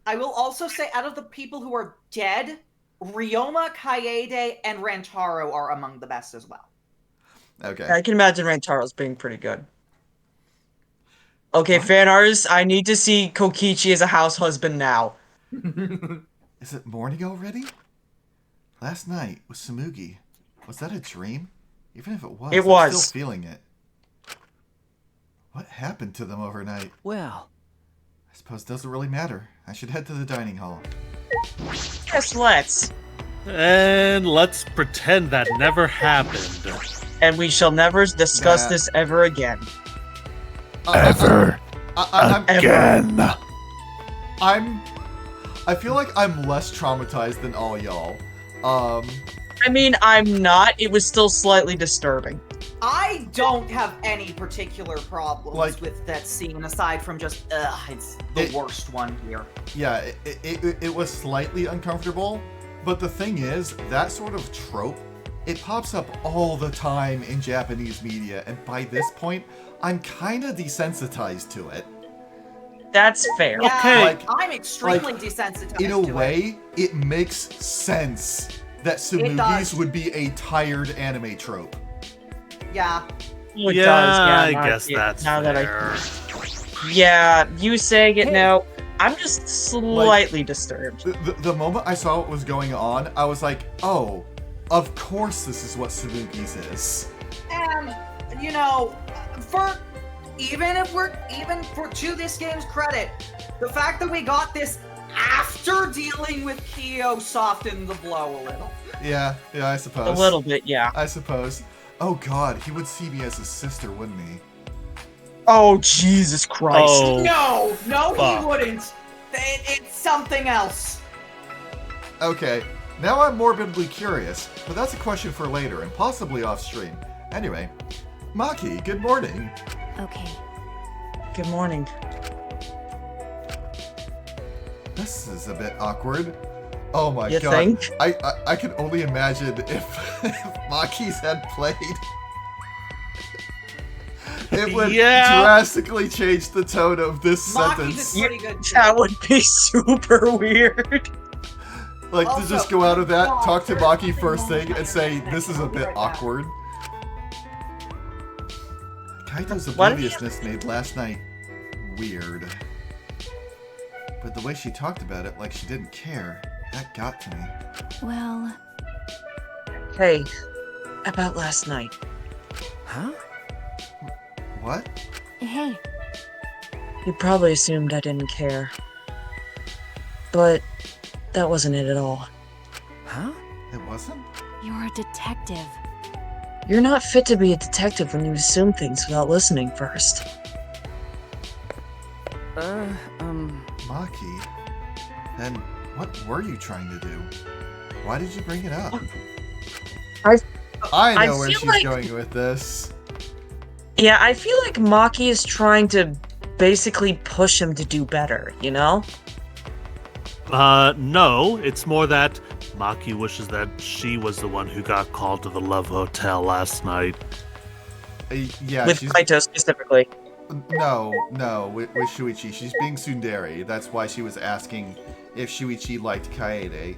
I will also say out of the people who are dead, Ryoma, Kaede, and Rantaro are among the best as well. Okay. I can imagine Rantaro's being pretty good. Okay, What? fan artists, I need to see Kokichi as a house husband now. Is it morning already? Last night with Samugi. Was that a dream? Even if it was, It I'm was. still feeling it. What happened to them overnight? Well, I suppose it doesn't really matter. I should head to the dining hall. Yes, let's. And let's pretend that never happened. And we shall never discuss Nah. this ever again. Ever Again. I feel like I'm less traumatized than all y'all. I mean, I'm not. It was still slightly disturbing. I don't have any particular problems Like- with that scene aside from just, it's the worst one here. Yeah, it was slightly uncomfortable, but the thing is, that sort of trope, it pops up all the time in Japanese media, and by this point, I'm kind of desensitized to it. That's fair. Yeah, Okay. Like- I'm extremely like, desensitized In a to way, it makes sense that Sumugis does. would be a tired anime trope. it. Yeah. Oh, it Yeah, does, I now- guess that's now that fair. Yeah, you saying it now, I'm just slightly disturbed. The moment I saw what was going on, I was like, oh, of course this is what Sumugis is. And, you know, even for to this game's credit, the fact that we got this after dealing with Kyo softened the blow a little. Yeah, I suppose. A little bit, yeah. I suppose. Oh god, he would see me as his sister, wouldn't he? Oh, Jesus Christ. Oh, No, fuck. he wouldn't. It's something else. Okay, now I'm morbidly curious, but that's a question for later and possibly off stream. Anyway, Maki, good morning. Okay. Good morning. This is a bit awkward. Oh my You god. think? I can only imagine if Maki's had played. It would Yeah. drastically change the tone of this Maki sentence. did pretty good too. That would be super weird. Like, to Also, just go out of that, God, talk to there's Maki nothing first wrong thing, with and say, that. this is a bit Right now. awkward. Kaito's Why don't you- obliviousness made last night weird. But the way she talked about it like she didn't care, that got to me. Well, Hey, about last night. huh? What? hey, You probably assumed I didn't care. But that wasn't it at all. Huh? It wasn't? you're a detective. You're not fit to be a detective when you assume things without listening first. Maki? Then what were you trying to do? Why did you bring it up? I know where feel she's like- going with this. Yeah, I feel like Maki is trying to basically push him to do better, you know? No, it's more that Maki wishes that she was the one who got called to the Love Hotel last night. Yeah, With she's... Kaito specifically. No, with Shuichi. She's being tsundere. That's why she was asking if Shuichi liked Kaede.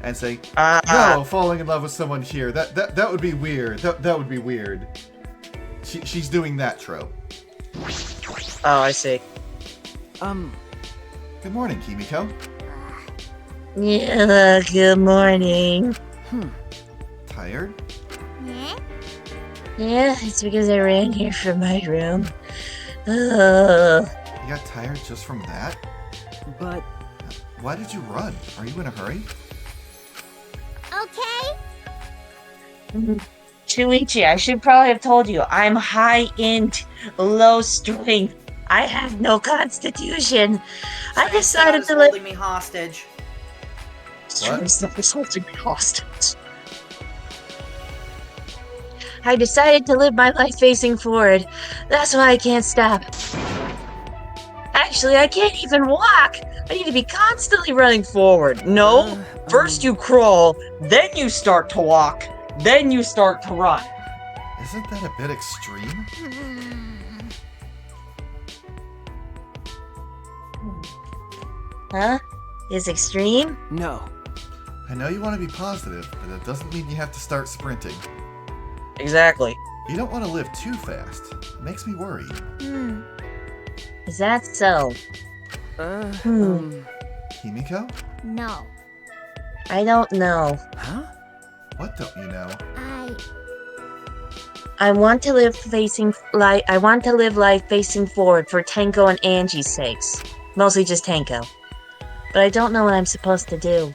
And saying, no, falling in love with someone here, that would be weird. That would be weird. She's doing that trope. Oh, I see. Good morning, Kimiko. Yeah, good morning. Tired? Yeah, it's because I ran here from my room. Ugh. You got tired just from that? But Why did you run? Are you in a hurry? Okay? Shuichi, I should probably have told you, I'm high int, low strength. I have no constitution. I Strange decided is to live. holding me hostage. Strange stuff is holding me hostage. I decided to live my life facing forward. That's why I can't stop. Actually, I can't even walk. I need to be constantly running. Running forward. No. First you crawl, then you start to walk, then you start to run. Isn't that a bit extreme? Huh? Is extreme? No. I know you want to be positive, but that doesn't mean you have to start sprinting. Exactly. You don't want to live too fast. It makes me worried. Is that so? Himiko? No. I don't know. Huh? What don't you know? I want to live life facing forward for Tenko and Angie's sakes. Mostly just Tenko. But I don't know what I'm supposed to do.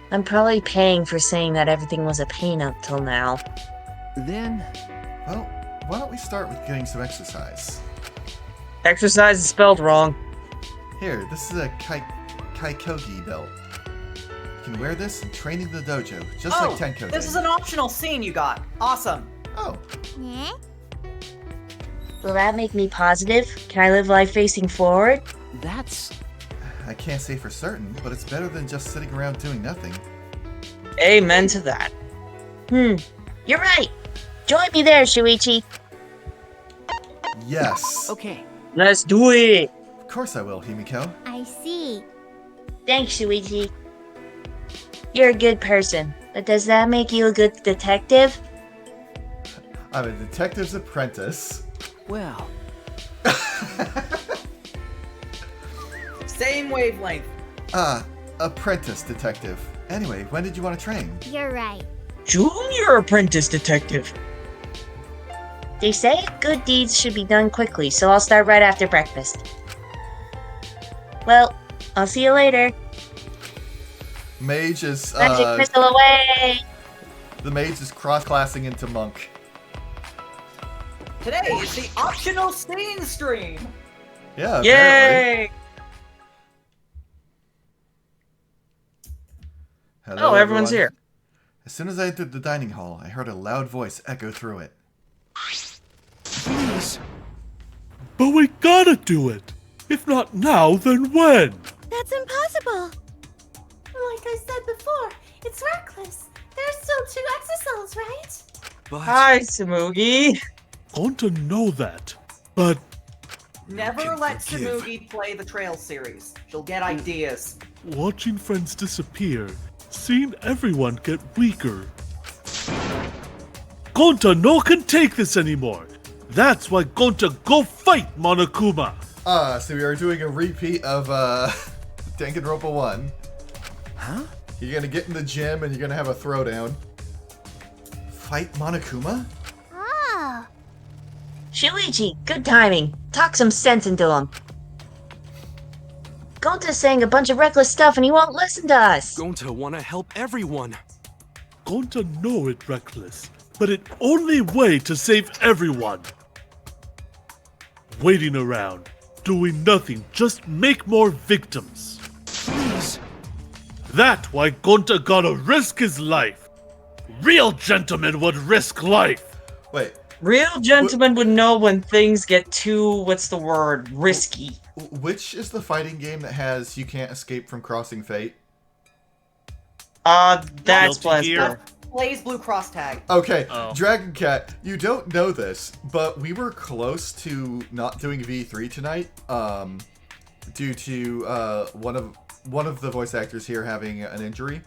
I'm probably paying for saying that everything was a pain up till now. Then, Well, why don't we start with getting some exercise? Exercise is spelled wrong. Here, this is a Kaikogi belt. You can wear this and train in the dojo, just like Tenko This did. is an optional scene you got. Awesome. Oh, Will that make me positive? Can I live life facing forward? that's... I can't say for certain, but it's better than just sitting around doing nothing. Amen to that. You're right. Join me there, Shuichi. Yes. Okay. Let's do it. Of course I will, Himiko. I see. Thanks, Shuichi. You're a good person, but does that make you a good detective? I'm a detective's apprentice. Well, Same wavelength. Apprentice detective. Anyway, when did you want to train? You're right. Junior apprentice detective. They say good deeds should be done quickly, so I'll start right after breakfast. Well, I'll see you later. Mage is, Magic crystal away! the mage is cross-classing into monk. Today is the optional scene stream. Yeah, apparently. Yay! Hello, Oh, everyone's everyone. here. As soon as I entered the dining hall, I heard a loud voice echo through it. please. But we gotta do it. If not now, then when? That's impossible. Like I said before, it's reckless. There's still 2 exosols, right? But... Hi, Samugi. Going to know that. But Never can let forgive. Samugi play the Trail series. She'll get ideas. watching friends disappear, seeing everyone get weaker. Gonta no can take this anymore. That's why Gonta go fight Monokuma. So we are doing a repeat of, Danganronpa 1. Huh? You're gonna get in the gym and you're gonna have a throwdown. Fight Monokuma? Ah. Shuichi, good timing. Talk some sense into him. Gonta's saying a bunch of reckless stuff and he won't listen to us. Gonta wanna help everyone. Gonta know it reckless, but it only way to save everyone. Waiting around, doing nothing, just make more victims. Please. That why Gonta gotta risk his life. Real gentlemen would risk life. Wait, Real gentlemen would know when things get too, what's the word, risky. which is the fighting game that has you can't escape from crossing fate? That's Guilty Gear. Blazblue. Plays Blue Cross Tag. Okay, Oh. Dragon Cat, you don't know this, but we were close to not doing V3 tonight, due to one of the voice actors here having an injury.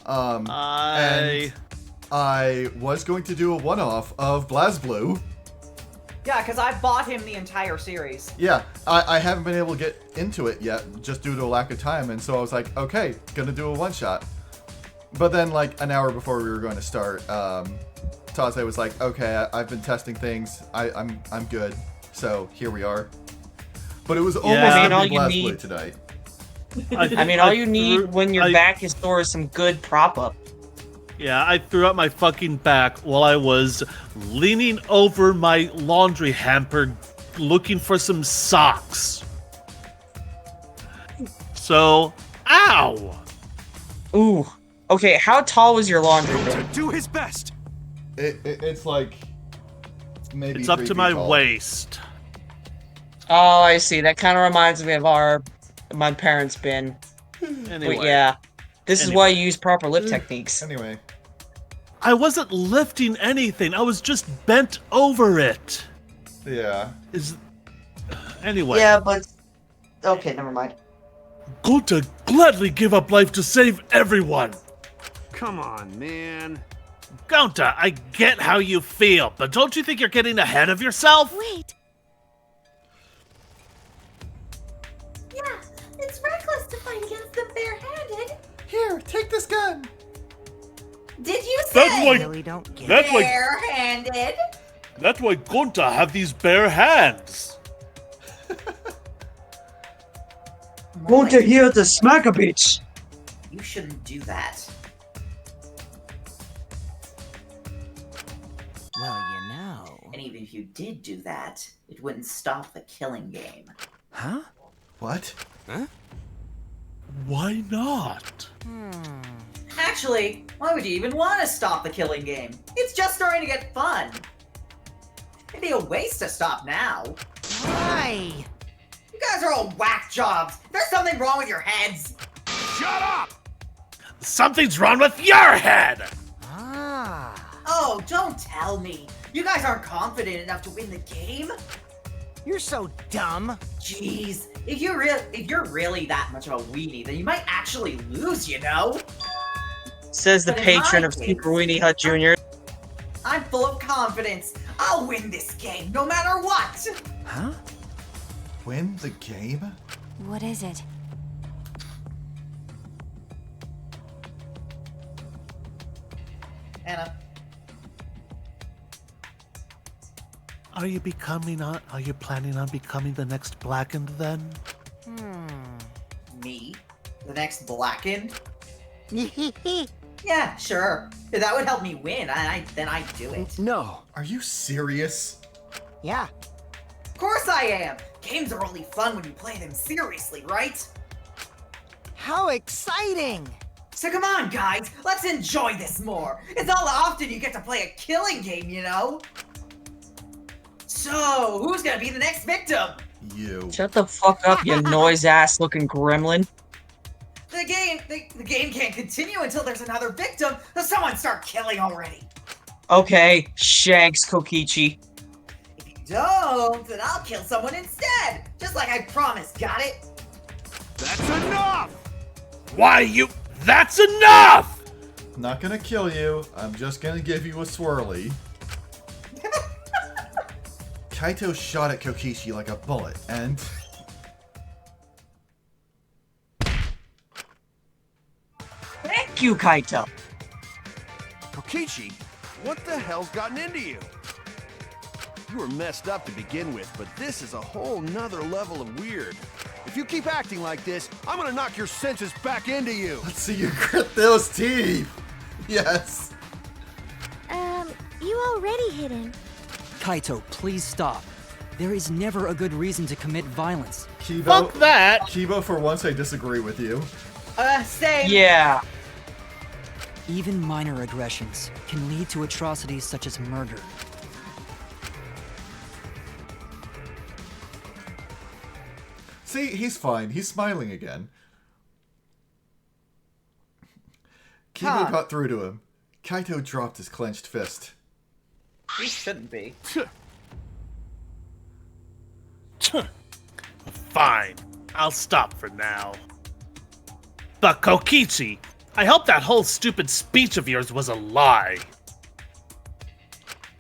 And I was going to do a one-off of BlazBlue. Yeah, because I bought him the entire series. Yeah, I haven't been able to get into it yet, just due to a lack of time, and so I was like, okay, gonna do a one-shot. But then, like, an hour before we were going to start, Taze was like, okay, I've been testing things, I'm good, so here we are. But it was almost I mean, gonna all be you BlazBlue need- tonight. I mean, all you need when your back is sore is some good prop up. Yeah, I threw out my fucking back while I was leaning over my laundry hamper looking for some socks. So, ow! Ooh. Okay, how tall was your laundry To bin? do his best. It's like maybe It's up 3 to feet my tall. waist. Oh, I see. That kind of reminds me of my parents' bin. Anyway. But yeah, this is why you use proper lift Mm. techniques. Anyway, I wasn't lifting anything. I was just bent over it. yeah. Anyway. Yeah, but okay, never mind. Gunta gladly give up life to save everyone. Come on, man. Gunta, I get how you feel, but don't you think you're getting ahead of yourself? Wait. Yeah, it's reckless to fight against them barehanded. Here, take this gun. Did you That's say why. Really don't get That's why. barehanded? That's why Gunta have these bare hands. Want to hear the smack a bitch? You shouldn't do that. Well, you know. And even if you did do that, it wouldn't stop the killing game. Huh? What? Why not? Actually, why would you even want to stop the killing game? It's just starting to get fun. It'd be a waste to stop now. Why? You guys are all whack jobs. There's something wrong with your heads. Shut up! Something's wrong with your head! Ah. Oh, don't tell me. You guys aren't confident enough to win the game? You're so dumb. Jeez, if you're really that much of a weenie, then you might actually lose, you know? Says the But in my patron of case- Super Weenie Hut Jr. I'm full of confidence. I'll win this game, no matter what. Huh? Win the game? What is it? Anna, Are you planning on becoming the next Blackened then? me? The next Blackened? Yeah, sure. If that would help me win, then I'd do it. No. Are you serious? Yeah. Of course I am! Games are only fun when you play them seriously, right? How exciting! So come on, guys, let's enjoy this more. It's not often you get to play a killing game, you know? So, who's gonna be the next victim? You. Shut the fuck up, you noise-ass looking gremlin. The game can't continue until there's another victim, so someone start killing already. Okay, Shags Kokichi. If you don't, then I'll kill someone instead, just like I promised, got it? That's enough! That's enough! Not gonna kill you. I'm just gonna give you a swirly. Kaito shot at Kokichi like a bullet, and... Thank you, Kaito. Kokichi, what the hell's gotten into you? You were messed up to begin with, but this is a whole nother level of weird. If you keep acting like this, I'm gonna knock your senses back into you! Let's see you grit those teeth! Yes! You already hit him. Kaito, please stop. There is never a good reason to commit violence. Kibo, Fuck that! Kibo, for once I disagree with you. Same. Yeah. Even minor aggressions can lead to atrocities such as murder. See, he's fine. He's smiling again. Kibo Huh. got through to him. Kaito dropped his clenched fist. He shouldn't be. Fine, I'll stop for now. But Kokichi, I hope that whole stupid speech of yours was a lie.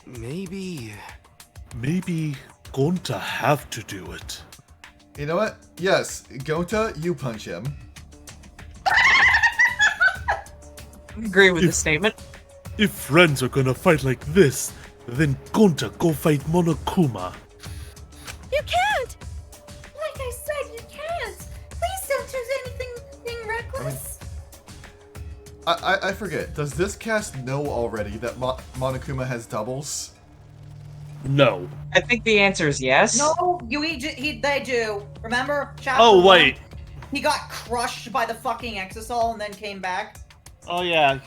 Maybe Gonta have to do it. You know what? Yes, Gota, you punch him. I agree with the statement. If friends are gonna fight like this, then Gonta go fight Monokuma. You can't! Like I said, you can't! Please don't do anything reckless. I forget. Does this cast know already that Monokuma has doubles? No. I think the answer is yes. No, they do. Remember? Chapter Oh, 1? wait. He got crushed by the fucking Exisol and then came back. Oh, yeah.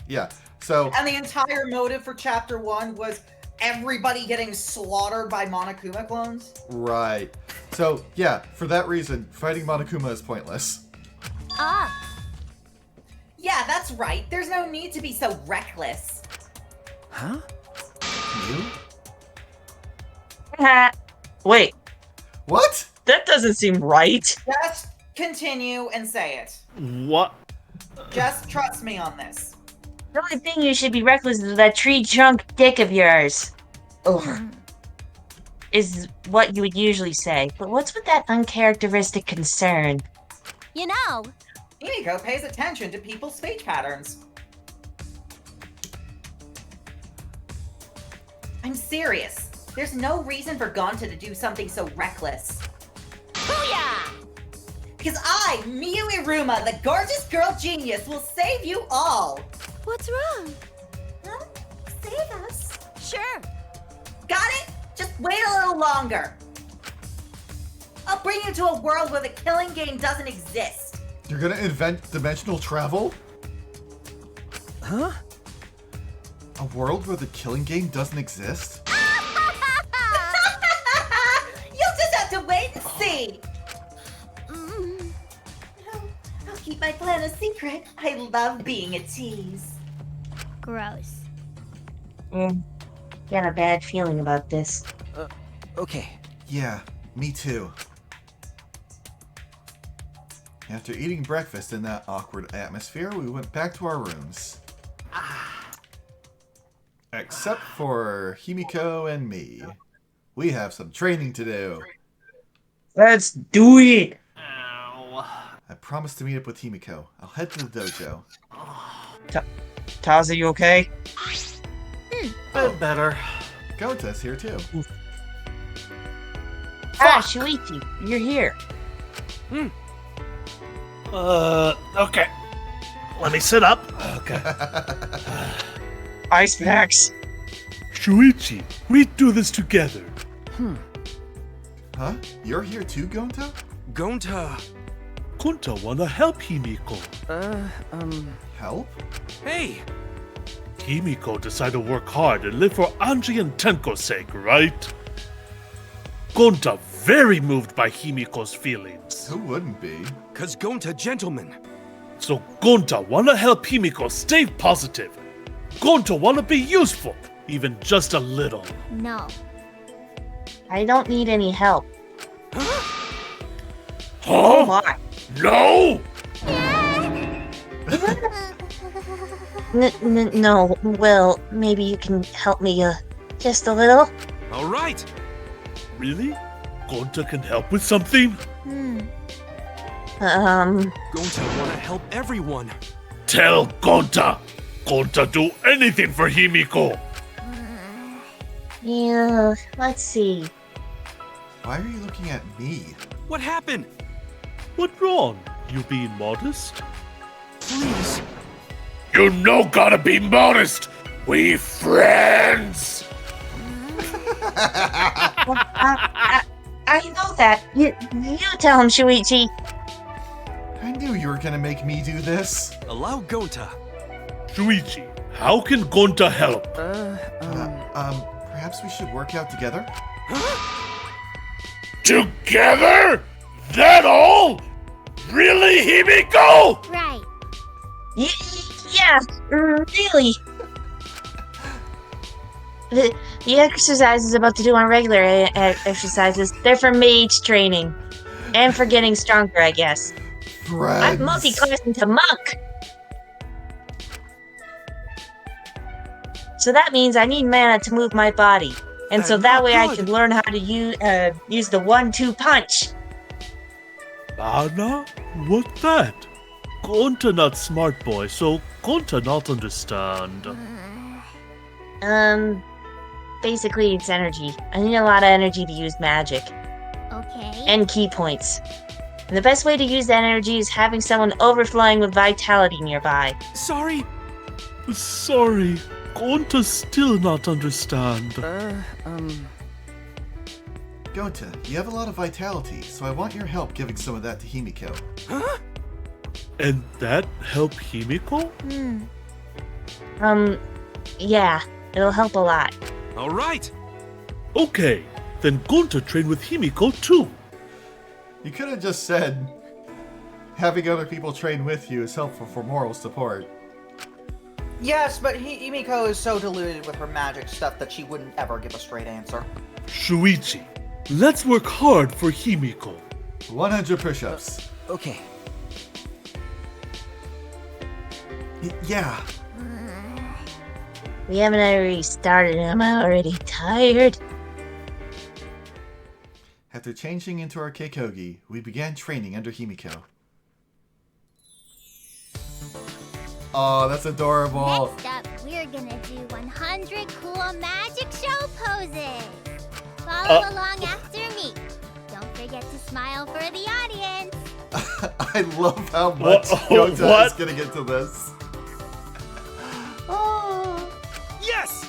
Yeah. So And the entire motive for Chapter 1 was everybody getting slaughtered by Monokuma clones. right. So yeah, for that reason, fighting Monokuma is pointless. Yeah, that's right. There's no need to be so reckless. Huh? You? Wait, What? that doesn't seem right. Just continue and say it. What? Just trust me on this. The only thing you should be reckless is that tree trunk dick of yours. Ugh. Is what you would usually say. But what's with that uncharacteristic concern? You know, Himiko pays attention to people's speech patterns. I'm serious. There's no reason for Gonta to do something so reckless. booyah! Because I, Miyu Iruma, the gorgeous girl genius, will save you all. What's wrong? Huh? Save us? Sure. Got it? Just wait a little longer. I'll bring you to a world where the killing game doesn't exist. You're gonna invent dimensional travel? Huh? A world where the killing game doesn't exist? You'll just have to wait and see. I'll keep my plan a secret. I love being a tease. Gross. Got a bad feeling about this. Okay. Yeah, me too. After eating breakfast in that awkward atmosphere, we went back to our rooms. Except for Himiko and me. We have some training to do. Let's do it. I promised to meet up with Himiko. I'll head to the dojo. Taz, are you okay? Bit better. Gonta's here too. Ah, Shuichi, you're here. Okay. Let me sit up. Okay. Ice packs. Shuichi, we do this together. Huh? You're here too, Gonta? Gonta. Gonta wanna help Himiko. Help? Hey, Himiko decided to work hard and live for Anji and Tenko's sake, right? Gonta very moved by Himiko's feelings. Who wouldn't be? cause Gonta gentleman. So Gonta wanna help Himiko stay positive. Gonta wanna be useful, even just a little. No. I don't need any help. Oh Huh? my. No! No, well, maybe you can help me, just a little? All right. Really? Gonta can help with something? Gonta wanna help everyone. Tell Gonta! Gonta do anything for Himiko! Yeah, let's see. Why are you looking at me? What happened? What wrong? You being modest? Please. You no gotta be modest! We friends! I know that. You tell him, Shuichi. I knew you were gonna make me do this. Allow Gonta. Shuichi, how can Gonta help? Perhaps we should work out together? Together? That all? Really, Himiko? Right. Yeah, really. The exercises about to do on regular exercises, they're for mage training. And for getting stronger, I guess. Friends. I'm multi-classing to monk. So that means I need mana to move my body. And so that way I can learn how to use the 1-2 punch. Mana? What that? Gonta not smart boy, so Gonta not understand. Basically it's energy. I need a lot of energy to use magic. Okay. And key points. And the best way to use that energy is having someone overflowing with vitality nearby. Sorry. Sorry. Gonta still not understand. Gonta, you have a lot of vitality, so I want your help giving some of that to Himiko. Huh? And that help Himiko? Yeah, it'll help a lot. All right. Okay, then Gonta train with Himiko too. You could have just said, having other people train with you is helpful for moral support. Yes, but Himiko is so deluded with her magic stuff that she wouldn't ever give a straight answer. Shuichi, let's work hard for Himiko. 100 push-ups. Okay. Yeah. We haven't already started. I'm already tired. After changing into our Keikogi, we began training under Himiko. Oh, that's adorable. Next up, we're gonna do 100 cool magic show poses. Follow along after me. Don't forget to smile for the audience. I love how much Gonta is getting into this. Yes.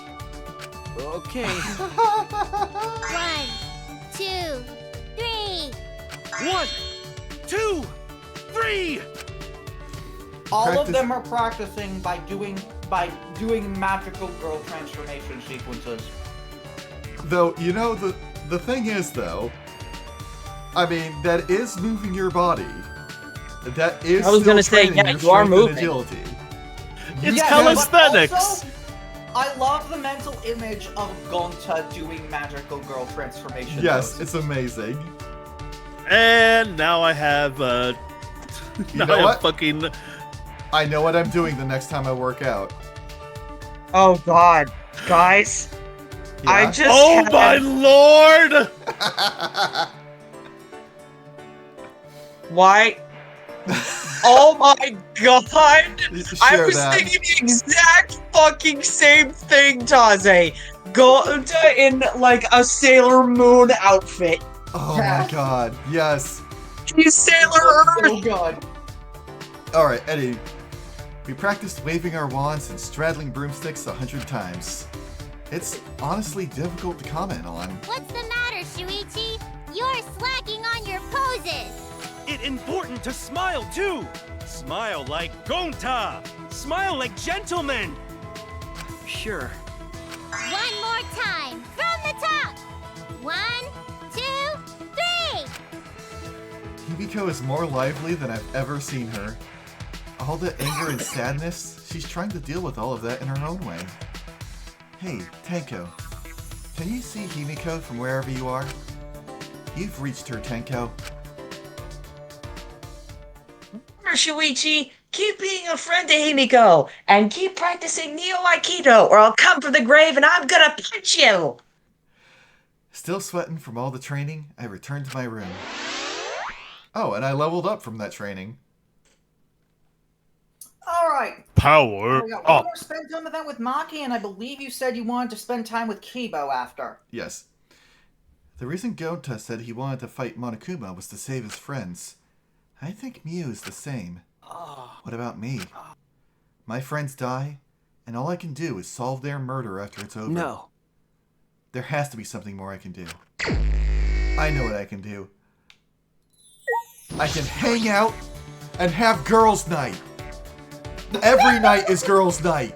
Okay. 1, 2, 3. 1, 2, 3. All of them are practicing by doing magical girl transformation sequences. Though, you know, the thing is, though, I mean, that is moving your body. That is I was still gonna say, training yeah, your you are strength and moving. agility. It's Yeah, calisthenics. but also, I love the mental image of Gonta doing magical girl transformation. Yes, poses. it's amazing. And now I have You know what? fucking I know what I'm doing the next time I work out. Oh god, guys. I Yeah? just Oh had- my lord! Why? Oh my god! I Share was that. thinking the exact fucking same thing, Taze. Gonta in like a Sailor Moon outfit. Oh Yes. my god, yes. He's Sailor Oh Earth. god. Alright, Eddie. We practiced waving our wands and straddling broomsticks 100 times. It's honestly difficult to comment on. What's the matter, Shuichi? You're slacking on your poses. It's important to smile too. Smile like Gonta. Smile like gentlemen. Sure. One more time, from the top. 1, 2, 3. Himiko is more lively than I've ever seen her. All the anger and sadness, she's trying to deal with all of that in her own way. Hey, Tenko. Can you see Himiko from wherever you are? You've reached her, Tenko. Shuichi, keep being a friend to Himiko, and keep practicing Neo Aikido, or I'll come from the grave and I'm gonna punch you! Still sweating from all the training, I returned to my room. Oh, and I leveled up from that training. Alright. Power We're up. gonna spend time with that with Maki, and I believe you said you wanted to spend time with Kibo after. Yes. The reason Gonta said he wanted to fight Monokuma was to save his friends. I think Miu is the same. What about me? My friends die, and all I can do is solve their murder after it's over. No. There has to be something more I can do. I know what I can do. I can hang out and have girls' night. Every night is girls' night.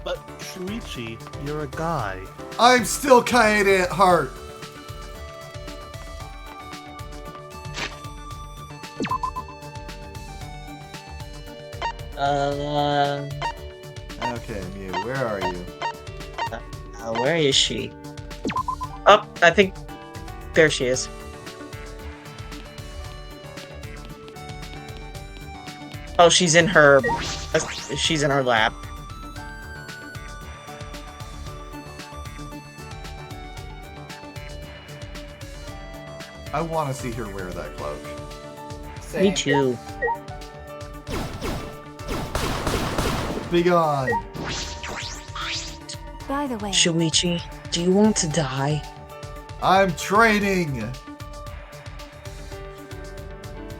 But Shuichi, you're a guy. I'm still Kaede at heart. Okay, Miu, where are you? Where is she? Oh, I think there she is. Oh, she's in her lab. I want to see her wear that cloak. Me too. Be gone. By the way, Shuichi, do you want to die? I'm training.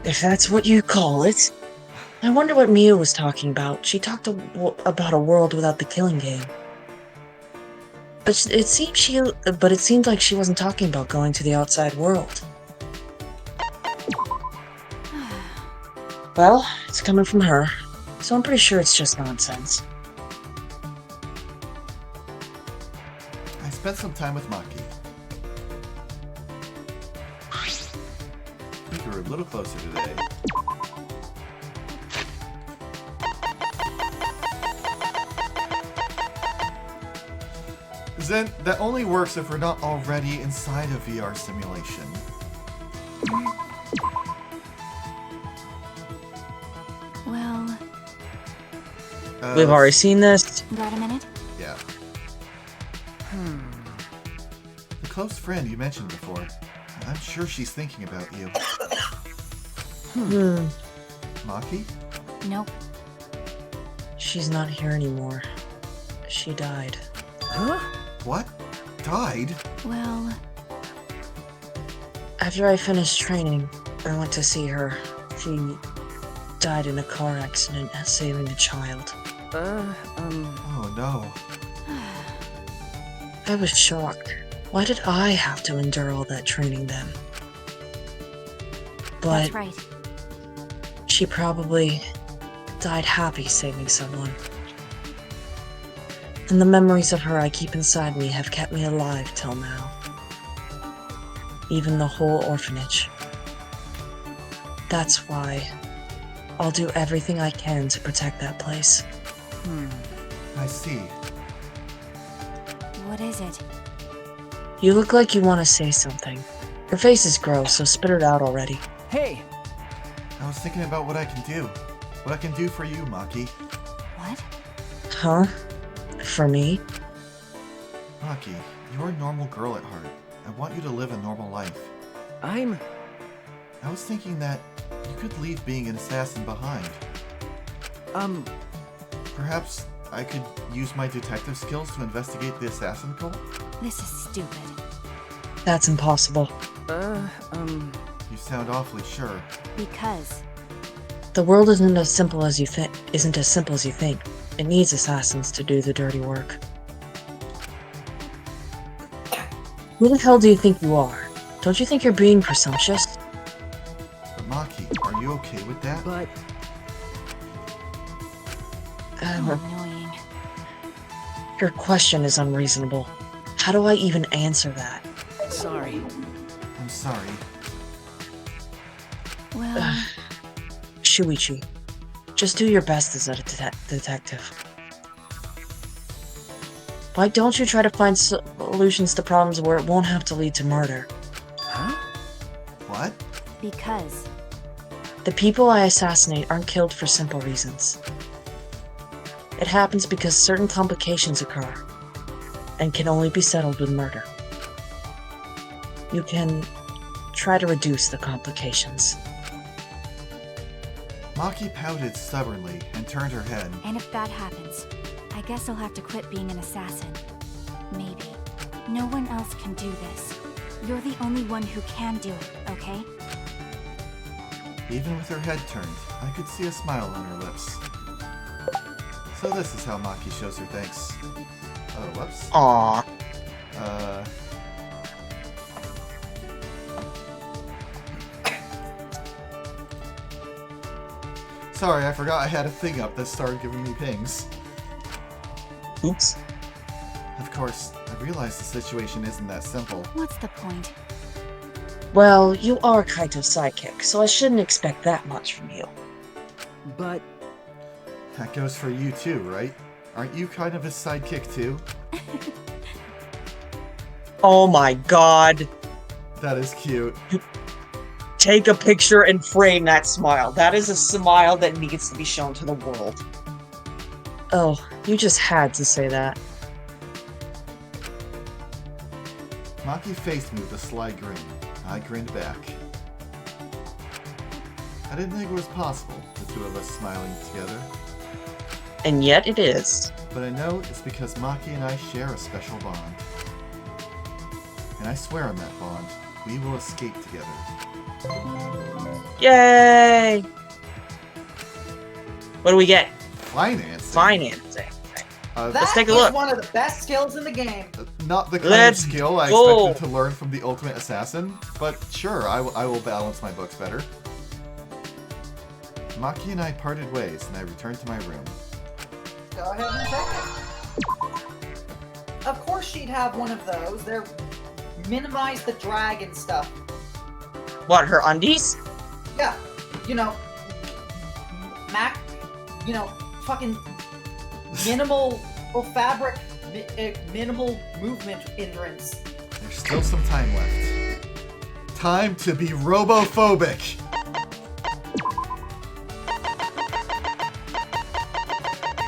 If that's what you call it. I wonder what Mia was talking about. She talked about a world without the killing game. But it seemed like she wasn't talking about going to the outside world. Well, it's coming from her, so I'm pretty sure it's just nonsense. I spent some time with Maki. I think we're a little closer today. Then that only works if we're not already inside a VR simulation. Well, We've already seen this. got a minute? Yeah. The close friend you mentioned before. I'm sure she's thinking about you. Maki? Nope. She's not here anymore. She died. Huh? What? Died? Well, After I finished training, I went to see her. She died in a car accident saving a child. Oh no. I was shocked. Why did I have to endure all that training then? But that's right. she probably died happy saving someone. And the memories of her I keep inside me have kept me alive till now. Even the whole orphanage. That's why I'll do everything I can to protect that place. I see. What is it? You look like you want to say something. Your face is gross, so spit it out already. Hey! I was thinking about what I can do. What I can do for you, Maki. What? Huh? For me? Maki, you're a normal girl at heart. I want you to live a normal life. I was thinking that you could leave being an assassin behind. Perhaps I could use my detective skills to investigate the assassin cult? This is stupid. That's impossible. You sound awfully sure. Because The world isn't as simple as you think. It needs assassins to do the dirty work. Who the hell do you think you are? Don't you think you're being presumptuous? But Maki, are you okay with that? But annoying. Your question is unreasonable. How do I even answer that? sorry. I'm sorry. Well, Shuichi, just do your best as a detective. Why don't you try to find solutions to problems where it won't have to lead to murder? Huh? What? because The people I assassinate aren't killed for simple reasons. It happens because certain complications occur, and can only be settled with murder. You can try to reduce the complications. Maki pouted stubbornly and turned her head. And if that happens, I guess I'll have to quit being an assassin. Maybe. No one else can do this. You're the only one who can do it, okay? Even with her head turned, I could see a smile on her lips. So this is how Maki shows her thanks. Oh, whoops. Aww. Sorry, I forgot I had a thing up that started giving me pings. Oops. Of course, I realize the situation isn't that simple. What's the point? Well, you are Kaito's sidekick, so I shouldn't expect that much from you. But That goes for you too, right? Aren't you kind of his sidekick too? Oh my god. That is cute. Take a picture and frame that smile. That is a smile that needs to be shown to the world. Oh, you just had to say that. Maki faced me with a sly grin. I grinned back. I didn't think it was possible, the two of us smiling together. And yet it is. But I know it's because Maki and I share a special bond. And I swear on that bond, we will escape together. Yay! What do we get? Financing. Financing. Uh, Let's That take a is look. one of the best skills in the game. Not the kind Let's of skill I go. expected to learn from the Ultimate Assassin, but sure, I will balance my books better. Maki and I parted ways, and I returned to my room. Go ahead and check it. Of course she'd have one of those. They're minimize the drag and stuff. What, her undies? Yeah, you know, Mac, you know, fucking minimal fabric, minimal movement hindrance. There's still some time left. Time to be robophobic.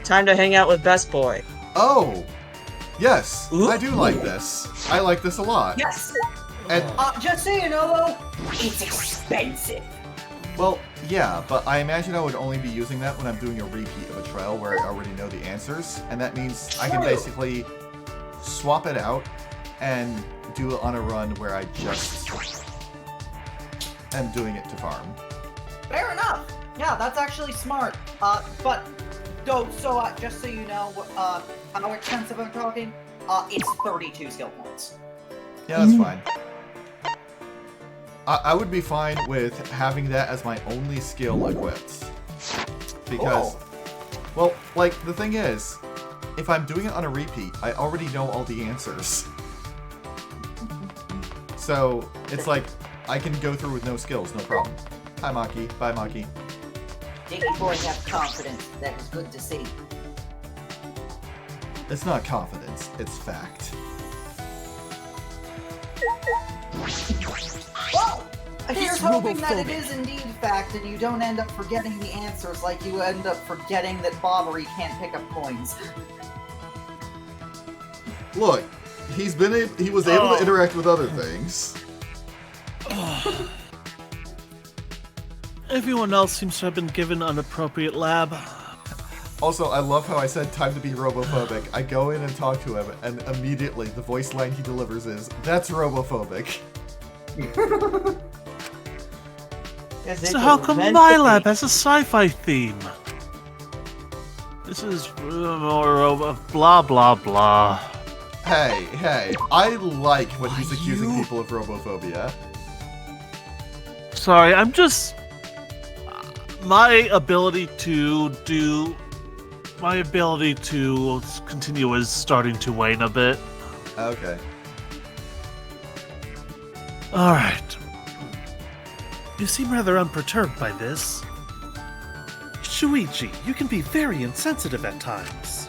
Time to hang out with Best Boy. Oh, yes, Ooh. I do like this. I like this a lot. Yes. And Just so you know, though, it's expensive. well, yeah, but I imagine I would only be using that when I'm doing a repeat of a trial where I already know the answers, and that means I can True. basically swap it out and do it on a run where I just am doing it to farm. Fair enough. Yeah, that's actually smart. But just so you know, how expensive I'm talking, it's 32 skill points. Yeah, that's fine. I would be fine with having that as my only skill equipped. Because, well, like, the thing is, if I'm doing it on a repeat, I already know all the answers. So, it's like, I can go through with no skills, no problem. Hi, Maki. Bye, Maki. Diggy boy have confidence. That is good to see. It's not confidence, it's fact. Well, here's That's hoping that it robophobic. is indeed fact, and you don't end up forgetting the answers like you end up forgetting that Bobbery can't pick up coins. Look, he was able to interact with other things. Everyone else seems to have been given an appropriate lab. Also, I love how I said time to be robophobic. I go in and talk to him, and immediately the voice line he delivers is, "That's robophobic." So how come my lab has a sci-fi theme? This is more of blah blah blah. Hey, I like when he's accusing people of robophobia. Sorry, I'm just... My ability to continue is starting to wane a bit. Okay. Alright. You seem rather unperturbed by this. Shuichi, you can be very insensitive at times.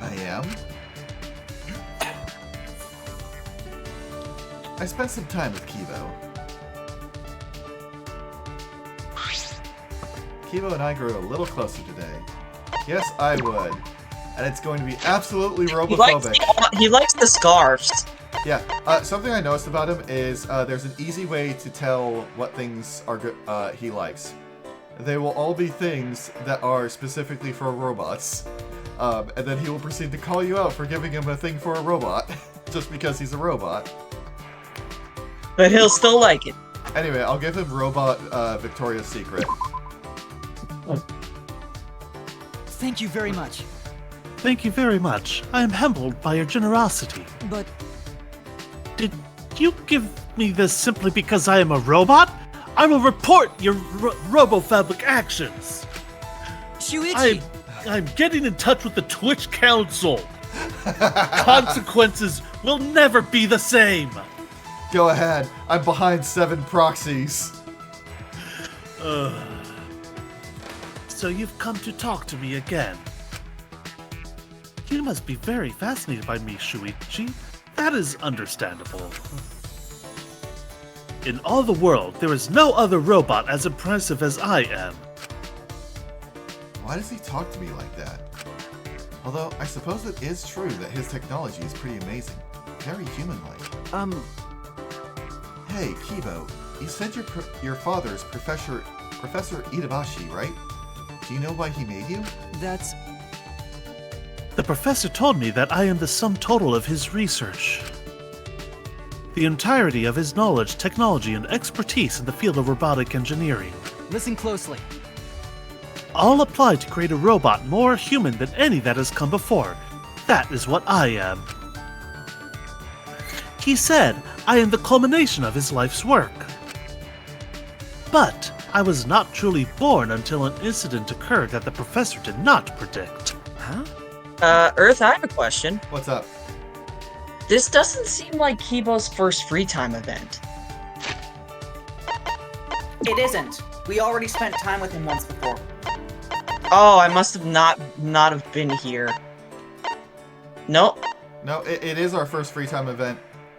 I am. I spent some time with Kibo. Kibo and I grew a little closer today. Yes, I would. And it's going to be absolutely robophobic. He likes the scarves. Yeah, something I noticed about him is there's an easy way to tell what things are good he likes. They will all be things that are specifically for robots. And then he will proceed to call you out for giving him a thing for a robot, just because he's a robot. But he'll still like it. Anyway, I'll give him Robot Victoria's Secret. Thank you very much. Thank you very much. I am humbled by your generosity. But Did you give me this simply because I am a robot? I will report your robophobic actions. Shuichi! I'm getting in touch with the Twitch Council. Consequences will never be the same. Go ahead, I'm behind 7 proxies. So you've come to talk to me again. You must be very fascinated by me, Shuichi. That is understandable. In all the world, there is no other robot as impressive as I am. Why does he talk to me like that? Although, I suppose it is true that his technology is pretty amazing. Very human-like. Hey, Kibo, you said your father is Professor Itabashi, right? Do you know why he made you? That's... The professor told me that I am the sum total of his research. the entirety of his knowledge, technology, and expertise in the field of robotic engineering. Listen closely. All applied to create a robot more human than any that has come before. That is what I am. He said I am the culmination of his life's work. But I was not truly born until an incident occurred that the professor did not predict. Huh? Earth, I have a question. What's up? This doesn't seem like Kibo's first free time event. It isn't. We already spent time with him once before. Oh, I must have not have been here. Nope. No, it is our first free time event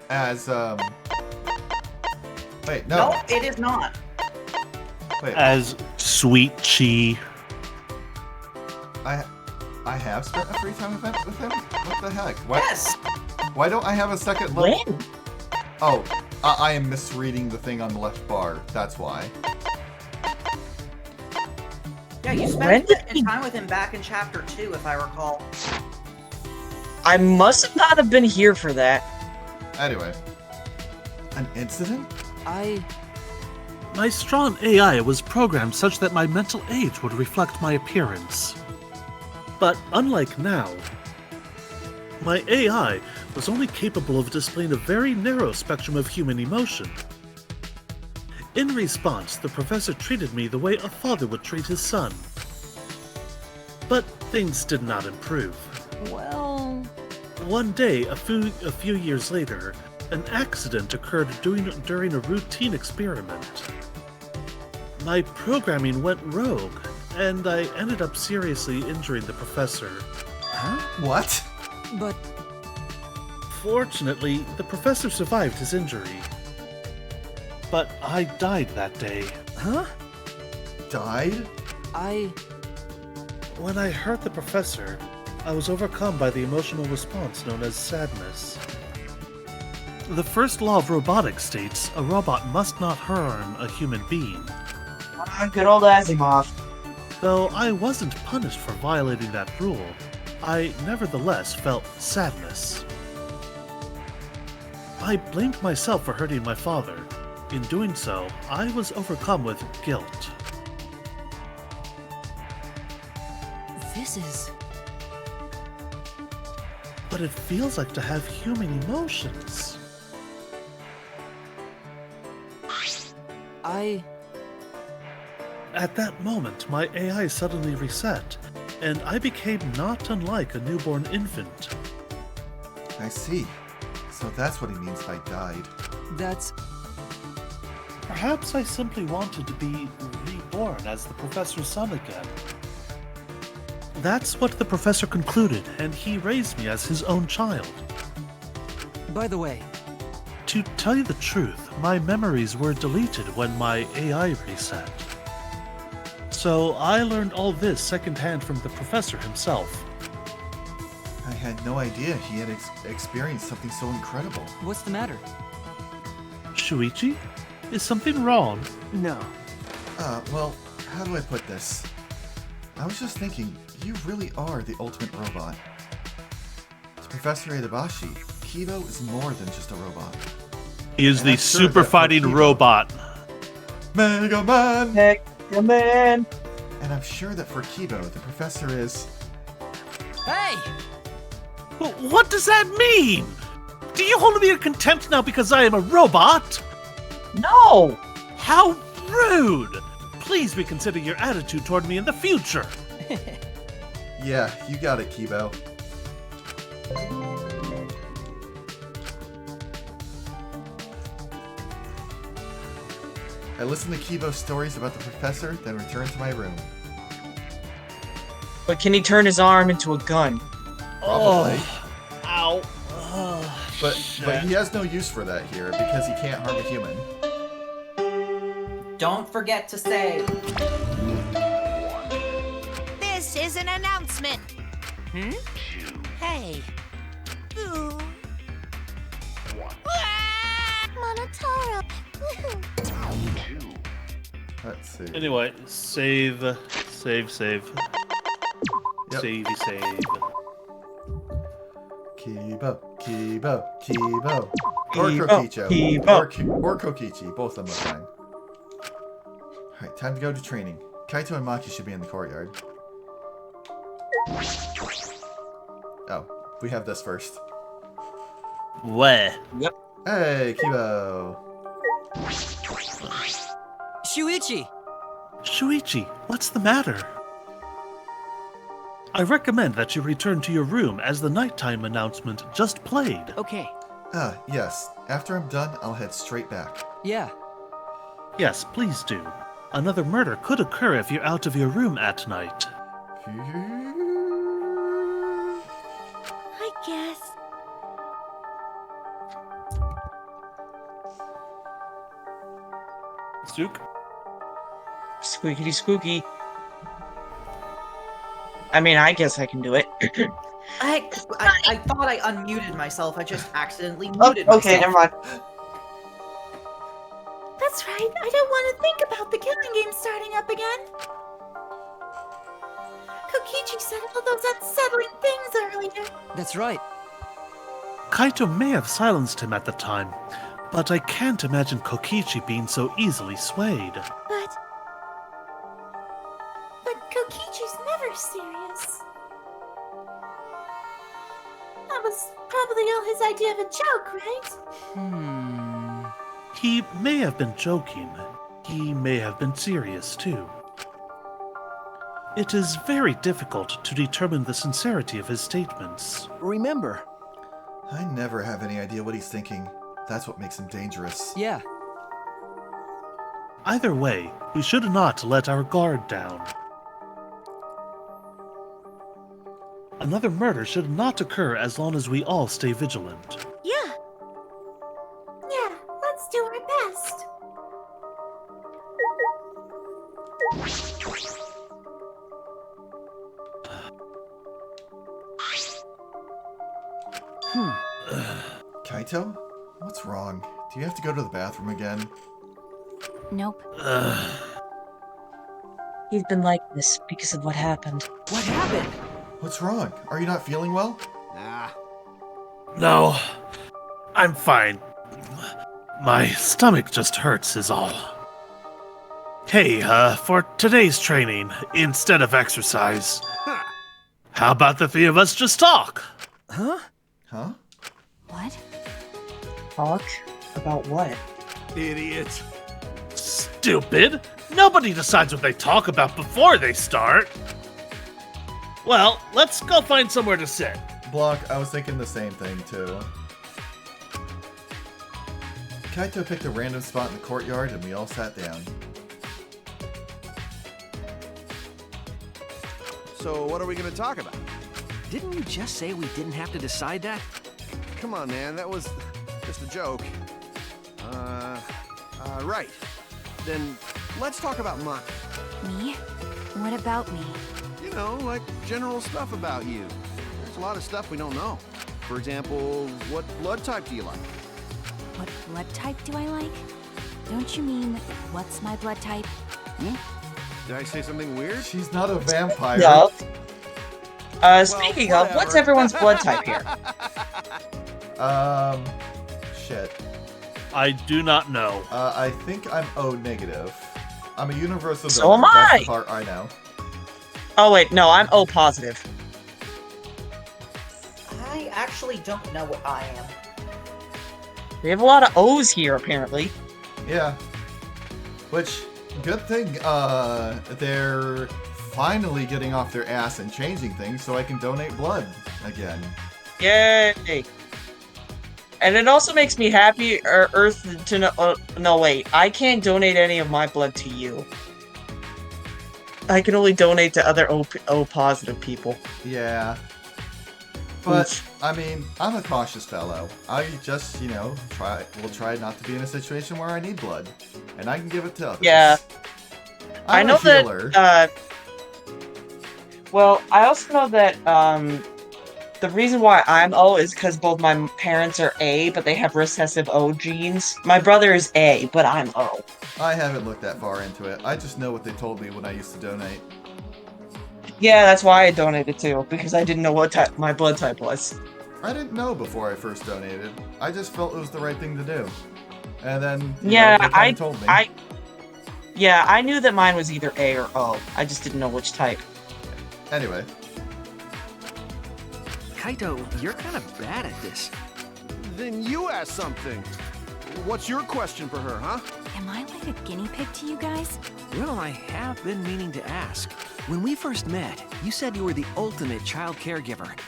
as, Wait, no. No, it is not. Wait, As Sweet Chi. I have spent a free time event with him? What the heck? Why, Yes! why don't I have a second level? When? Oh, I am misreading the thing on the left bar. That's why. Yeah, you When spent did he- time with him back in Chapter 2, if I recall. I must have not have been here for that. Anyway. An incident? My strong AI was programmed such that my mental age would reflect my appearance. But unlike now, my AI was only capable of displaying a very narrow spectrum of human emotion. In response, the professor treated me the way a father would treat his son. But things did not improve. Well... One day, a few years later, an accident occurred during a routine experiment. My programming went rogue, and I ended up seriously injuring the professor. Huh? What? But... Fortunately, the professor survived his injury. But I died that day. Huh? Died? When I hurt the professor, I was overcome by the emotional response known as sadness. The first law of robotics states a robot must not harm a human being. Good old Asimov. Though I wasn't punished for violating that rule, I nevertheless felt sadness. I blamed myself for hurting my father. In doing so, I was overcome with guilt. This is... But it feels like to have human emotions. At that moment, my AI suddenly reset, and I became not unlike a newborn infant. I see. So that's what he means by died. That's... Perhaps I simply wanted to be reborn as the professor's son again. That's what the professor concluded, and he raised me as his own child. By the way... To tell you the truth, my memories were deleted when my AI reset. So I learned all this secondhand from the professor himself. I had no idea he had experienced something so incredible. What's the matter? Shuichi? Is something wrong? No. Well, how do I put this? I was just thinking, you really are the ultimate robot. To Professor Adabashi, Kido is more than just a robot. He is And the I'm sure super that for fighting Kido- robot. Mega Man! Mega Man! And I'm sure that for Kido, the professor is... Hey! What does that mean? Do you hold me in contempt now because I am a robot? No! How rude! Please reconsider your attitude toward me in the future. Yeah, you got it, Kibo. I listened to Kibo's stories about the professor, then returned to my room. But can he turn his arm into a gun? Probably. Ow. But he has no use for that here because he can't harm a human. Don't forget to save. This is an announcement. Hey. Ooh. Monotaro. Let's see. Anyway, save. Yep. Savey save. Kibo. Or Keep up, Kokicho. keep Or, up. or Kokichi. Both of them are fine. Alright, time to go to training. Kaito and Maki should be in the courtyard. Oh, we have this first. Where? Hey, Kibo! Shuichi! Shuichi, what's the matter? I recommend that you return to your room as the nighttime announcement just played. Okay, Ah, yes. After I'm done, I'll head straight back. yeah. Yes, please do. Another murder could occur if you're out of your room at night. I guess. Zook? Squeaky spooky. I mean, I guess I can do it. I thought I unmuted myself. I just accidentally Oh, muted myself. okay, never mind. That's right. I don't want to think about the killing game starting up again. Kokichi said all those unsettling things earlier. That's right. Kaito may have silenced him at the time, but I can't imagine Kokichi being so easily swayed. But Kokichi's never serious. That was probably all his idea of a joke, right? He may have been joking. He may have been serious, too. It is very difficult to determine the sincerity of his statements. Remember, I never have any idea what he's thinking. That's what makes him dangerous. Yeah. Either way, we should not let our guard down. Another murder should not occur as long as we all stay vigilant. Yeah. Yeah, let's do our best. Kaito? What's wrong? Do you have to go to the bathroom again? Nope. He's been like this because of what happened. What happened? What's wrong? Are you not feeling well? nah. No, I'm fine. My stomach just hurts is all. Hey, for today's training, instead of exercise, how about the three of us just talk? Huh? Huh? What? Talk? About what? Idiot. Stupid! Nobody decides what they talk about before they start. Well, let's go find somewhere to sit. Block, I was thinking the same thing too. Kaito picked a random spot in the courtyard and we all sat down. So what are we gonna talk about? Didn't you just say we didn't have to decide that? Come on, man, that was just a joke. Right. Then let's talk about Maki. Me? What about me? You know, like general stuff about you. There's a lot of stuff we don't know. For example, what blood type do you like? What blood type do I like? Don't you mean, what's my blood type? Did I say something weird? She's not a vampire. No. Speaking of, what's whatever. everyone's blood type here? Shit. I do not know. I think I'm O negative. I'm a universal So donor. am That's I! the part I know. Oh wait, no, I'm O positive. I actually don't know what I am. We have a lot of O's here, apparently. Yeah. Which, good thing, they're finally getting off their ass and changing things so I can donate blood again. Yay! And it also makes me happy, Earth, to know. No, wait. I can't donate any of my blood to you. I can only donate to other O positive people. Yeah. But, Oof. I mean, I'm a cautious fellow. I just, will try not to be in a situation where I need blood. And I can give it to others. Yeah. I I'm know a healer. that, well, I also know that, the reason why I'm O is because both my parents are A, but they have recessive O genes. My brother is A, but I'm O. I haven't looked that far into it. I just know what they told me when I used to donate. Yeah, that's why I donated too, because I didn't know what type my blood type was. I didn't know before I first donated. I just felt it was the right thing to do. And then, you Yeah, know, they kind of told me. I knew that mine was either A or O. I just didn't know which type. Anyway. Kaito, you're kind of bad at this. Then you ask something. What's your question for her, huh? Am I like a guinea pig to you guys? Well, I have been meaning to ask. When we first met, you said you were the ultimate child caregiver.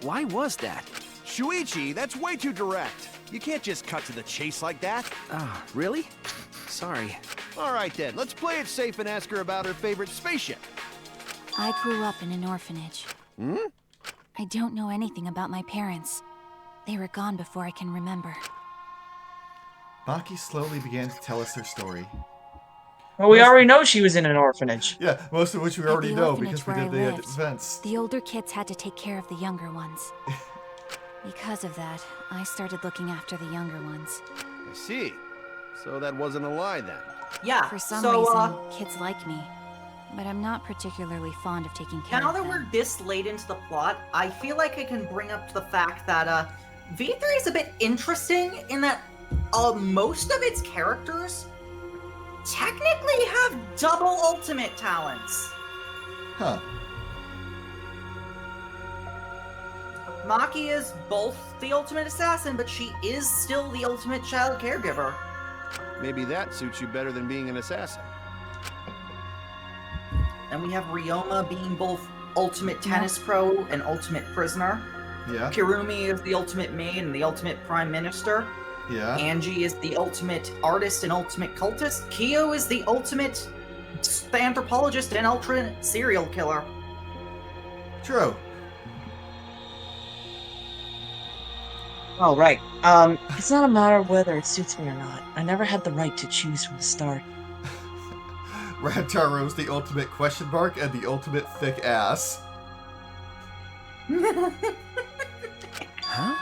Why was that? Shuichi, that's way too direct. You can't just cut to the chase like that. Really? Sorry. All right then, let's play it safe and ask her about her favorite spaceship. I grew up in an orphanage. Hmm? I don't know anything about my parents. They were gone before I can remember. Maki slowly began to tell us her story. Well, we already know she was in an orphanage. Yeah, most of which we At already the know orphanage because we where did I the lived, events. The older kids had to take care of the younger ones. Because of that, I started looking after the younger ones. I see. So that wasn't a lie then. Yeah. For some so, reason, kids like me. But I'm not particularly fond of taking care now of that them. we're this late into the plot, I feel like I can bring up the fact that V3 is a bit interesting in that most of its characters technically have double ultimate talents. Huh. Maki is both the ultimate assassin, but she is still the ultimate child caregiver. Maybe that suits you better than being an assassin. And we have Ryoma being both ultimate tennis pro and ultimate prisoner. Yeah. Kirumi is the ultimate maid and the ultimate prime minister. Yeah. Angie is the ultimate artist and ultimate cultist. Kyo is the ultimate anthropologist and ultimate serial killer. True. Oh, right. It's not a matter of whether it suits me or not. I never had the right to choose from the start. Rantaro's the ultimate question mark and the ultimate thick ass. Huh?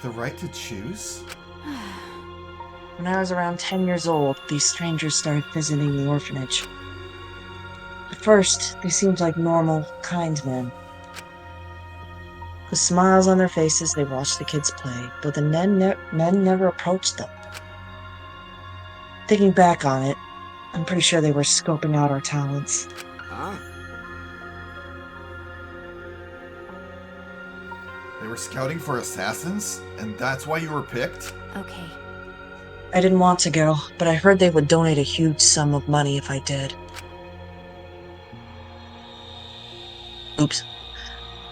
The right to choose? When I was around 10 years old, these strangers started visiting the orphanage. At first, they seemed like normal, kind men. With smiles on their faces, they watched the kids play, but the men never approached them. Thinking back on it, I'm pretty sure they were scoping out our talents. Ah. They were scouting for assassins? And that's why you were picked? Okay. I didn't want to go, but I heard they would donate a huge sum of money if I did. Oops.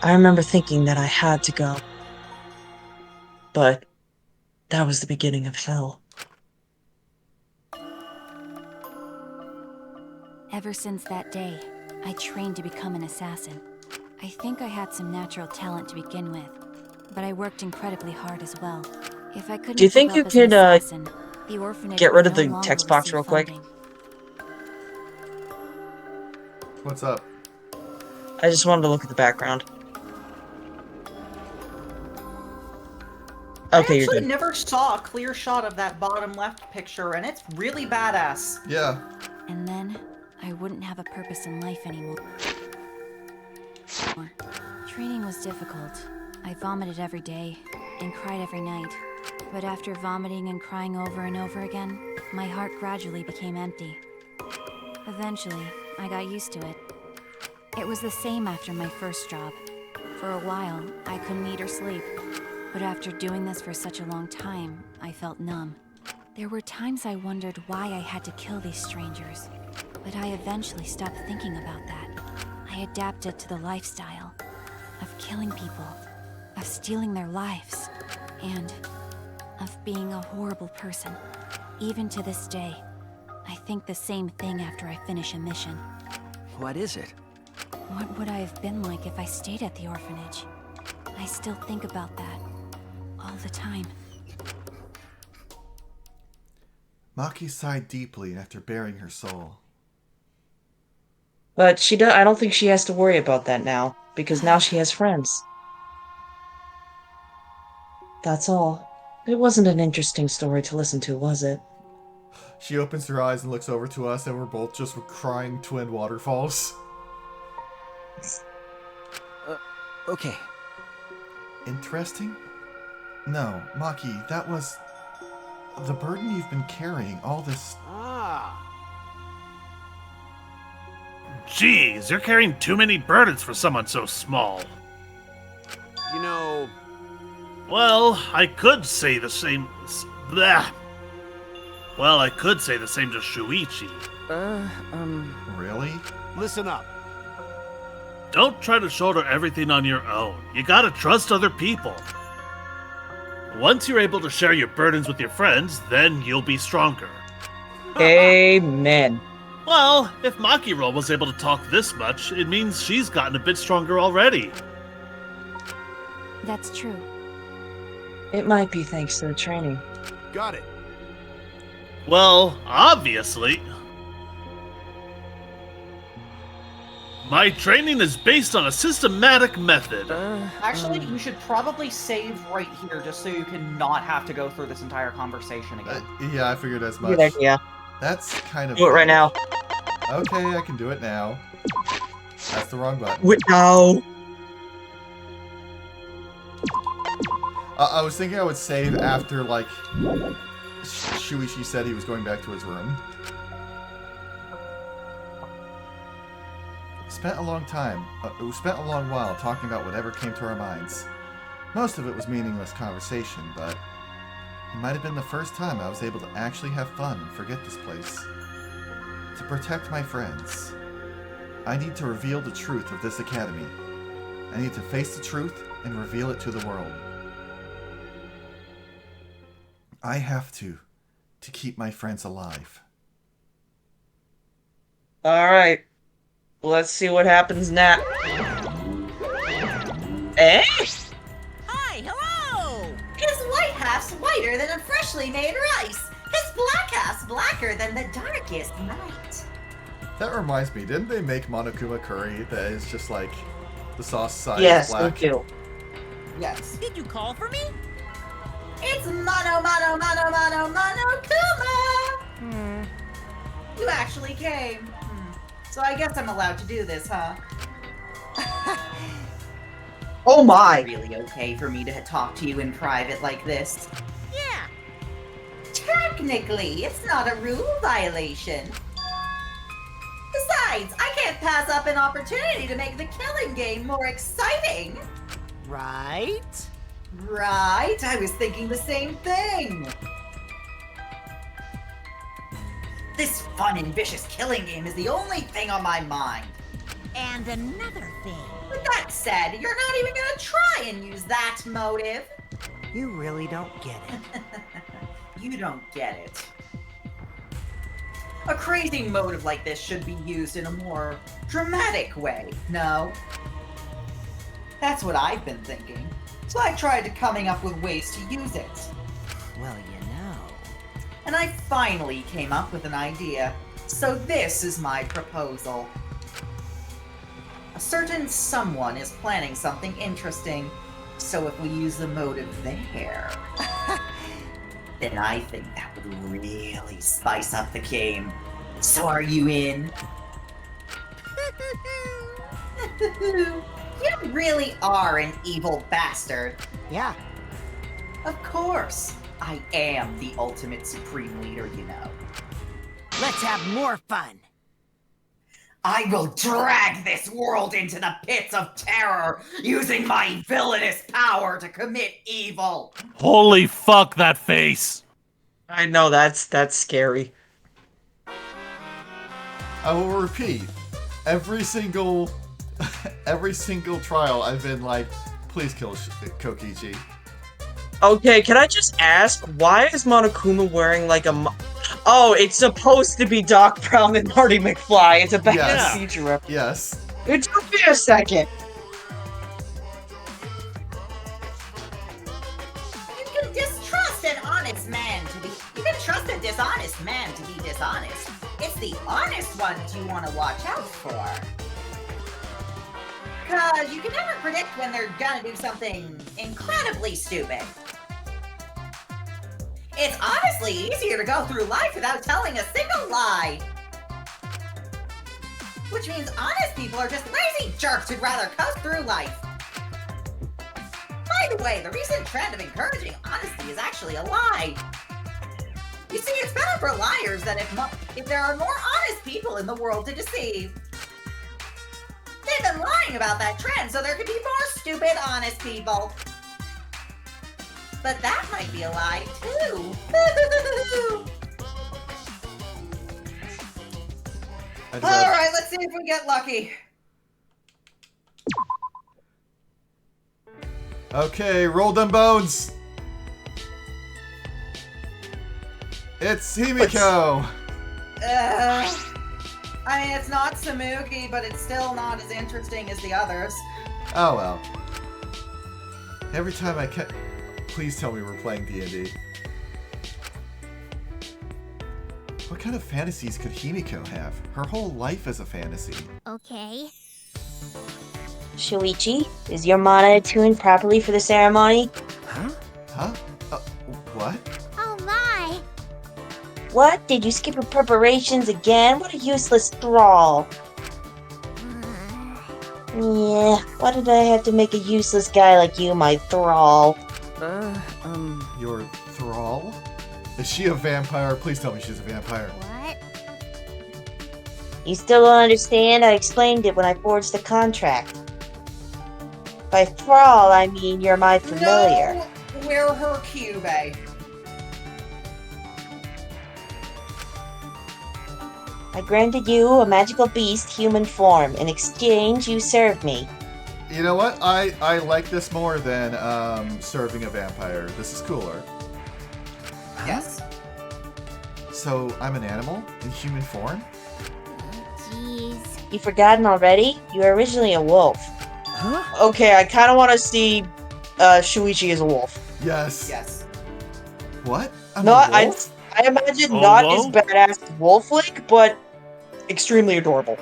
I remember thinking that I had to go. But that was the beginning of hell. Ever since that day, I trained to become an assassin. I think I had some natural talent to begin with, but I worked incredibly hard as well. If I couldn't Do you think keep you up as an could assassin, the orphanage get rid would of the no longer text box receive real quick? funding. What's up? I just wanted to look at the background. Okay, I you're actually good. never saw a clear shot of that bottom left picture, and it's really badass. Yeah. And then, I wouldn't have a purpose in life anymore. Training was difficult. I vomited every day, and cried every night. But after vomiting and crying over and over again, my heart gradually became empty. Eventually, I got used to it. It was the same after my first job. For a while, I couldn't eat or sleep. But after doing this for such a long time, I felt numb. There were times I wondered why I had to kill these strangers. But I eventually stopped thinking about that. I adapted to the lifestyle of killing people, of stealing their lives, and of being a horrible person. Even to this day, I think the same thing after I finish a mission. What is it? What would I have been like if I stayed at the orphanage? I still think about that all the time. Maki sighed deeply after baring her soul. But I don't think she has to worry about that now, because now she has friends. That's all. It wasn't an interesting story to listen to, was it? She opens her eyes and looks over to us, and we're both just crying twin waterfalls. Okay. interesting? No, Maki, that was the burden you've been carrying all this. Ah. Jeez, you're carrying too many burdens for someone so small. You know, Well, I could say the same. Blah. Well, I could say the same to Shuichi. Really? listen up. Don't try to shoulder everything on your own. You gotta trust other people. Once you're able to share your burdens with your friends, then you'll be stronger. Amen. Well, if Makiro was able to talk this much, it means she's gotten a bit stronger already. That's true. It might be thanks to the training. Got it. Well, obviously. My training is based on a systematic method. Actually, you should probably save right here just so you can not have to go through this entire conversation again. Yeah, I figured as much. Good idea. That's kind of. Do it right now. Okay, I can do it now. That's the wrong button. Wait, no. I was thinking I would save after, like, Shuichi said he was going back to his room. We spent a long while talking about whatever came to our minds. Most of it was meaningless conversation, but it might have been the first time I was able to actually have fun and forget this place. To protect my friends, I need to reveal the truth of this academy. I need to face the truth and reveal it to the world. I have to keep my friends alive. Alright. Let's see what happens now. Eh? Hi, hello! His white half's whiter than a freshly made rice. His black half's blacker than the darkest night. That reminds me, didn't they make Monokuma curry that is just like the sauce size Yes, black? they do. Yes. Did you call for me? It's Monokuma! You actually came. So I guess I'm allowed to do this, huh? Oh my! Really okay for me to talk to you in private like this? Yeah. Technically, it's not a rule violation. Besides, I can't pass up an opportunity to make the killing game more exciting. Right? Right, I was thinking the same thing. This fun and vicious killing game is the only thing on my mind. And another thing. With that said, you're not even gonna try and use that motive. You really don't get it. You don't get it. A crazy motive like this should be used in a more dramatic way, no? That's what I've been thinking. So I tried coming up with ways to use it. Well, you know. And I finally came up with an idea. So this is my proposal. A certain someone is planning something interesting. So if we use the motive there, then I think that would really spice up the game. So are you in? You really are an evil bastard. Yeah. Of course. I am the ultimate supreme leader, you know. Let's have more fun. I will drag this world into the pits of terror, using my villainous power to commit evil. Holy fuck, that face! I know, that's scary. I will repeat, every single trial I've been like, please kill Kokichi. Okay, can I just ask, why is Monokuma wearing like a... Oh, it's supposed to be Doc Brown and Marty McFly. It's a Back to the Future reference. Yes. It took me a second. You can distrust an honest man to be... You can trust a dishonest man to be dishonest. It's the honest ones you want to watch out for. Cause you can never predict when they're gonna do something incredibly stupid. It's honestly easier to go through life without telling a single lie. Which means honest people are just lazy jerks who'd rather coast through life. By the way, the recent trend of encouraging honesty is actually a lie. You see, it's better for liars than if there are more honest people in the world to deceive. They've been lying about that trend so there could be more stupid, honest people. But that might be a lie, too. Alright, let's see if we get lucky. Okay, roll them bones. It's Himiko. I mean, it's not Samugi, but it's still not as interesting as the others. Oh well. Every time I can, please tell me we're playing D&D. What kind of fantasies could Himiko have? Her whole life is a fantasy. Okay. Shuichi, is your mana attuned properly for the ceremony? Huh? What? Oh my! What? Did you skip your preparations again? What a useless thrall. Yeah, why did I have to make a useless guy like you my thrall? Your thrall? Is she a vampire? Please tell me she's a vampire. What? You still don't understand? I explained it when I forged the contract. By thrall, I mean you're my familiar. No, we're her cube. I granted you a magical beast human form. In exchange, you served me. You know what? I like this more than serving a vampire. This is cooler. Yes. So I'm an animal in human form? Jeez. You forgotten already? You were originally a wolf. Huh? Okay, I kind of want to see Shuichi as a wolf. Yes. Yes. What? I'm Not, a wolf? I imagine Oh, not well? as badass as Wolf-like, but extremely adorable.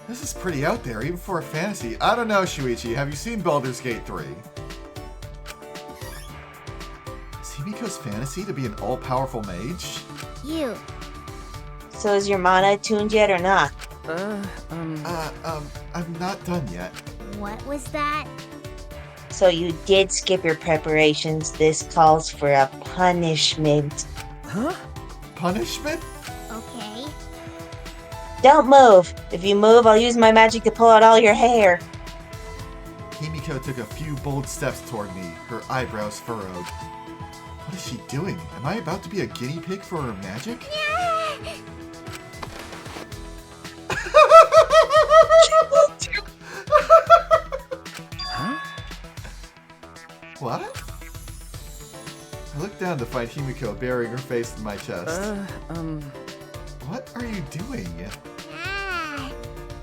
This is pretty out there, even for a fantasy. I don't know, Shuichi. Have you seen Baldur's Gate 3? Is Himiko's fantasy to be an all-powerful mage? You. So is your mana attuned yet or not? I'm not done yet. What was that? So you did skip your preparations. This calls for a punishment. Huh? Punishment? Okay. Don't move. If you move, I'll use my magic to pull out all your hair. Himiko took a few bold steps toward me, her eyebrows furrowed. What is she doing? Am I about to be a guinea pig for her magic? Huh? What? I looked down to find Himiko burying her face in my chest. What are you doing?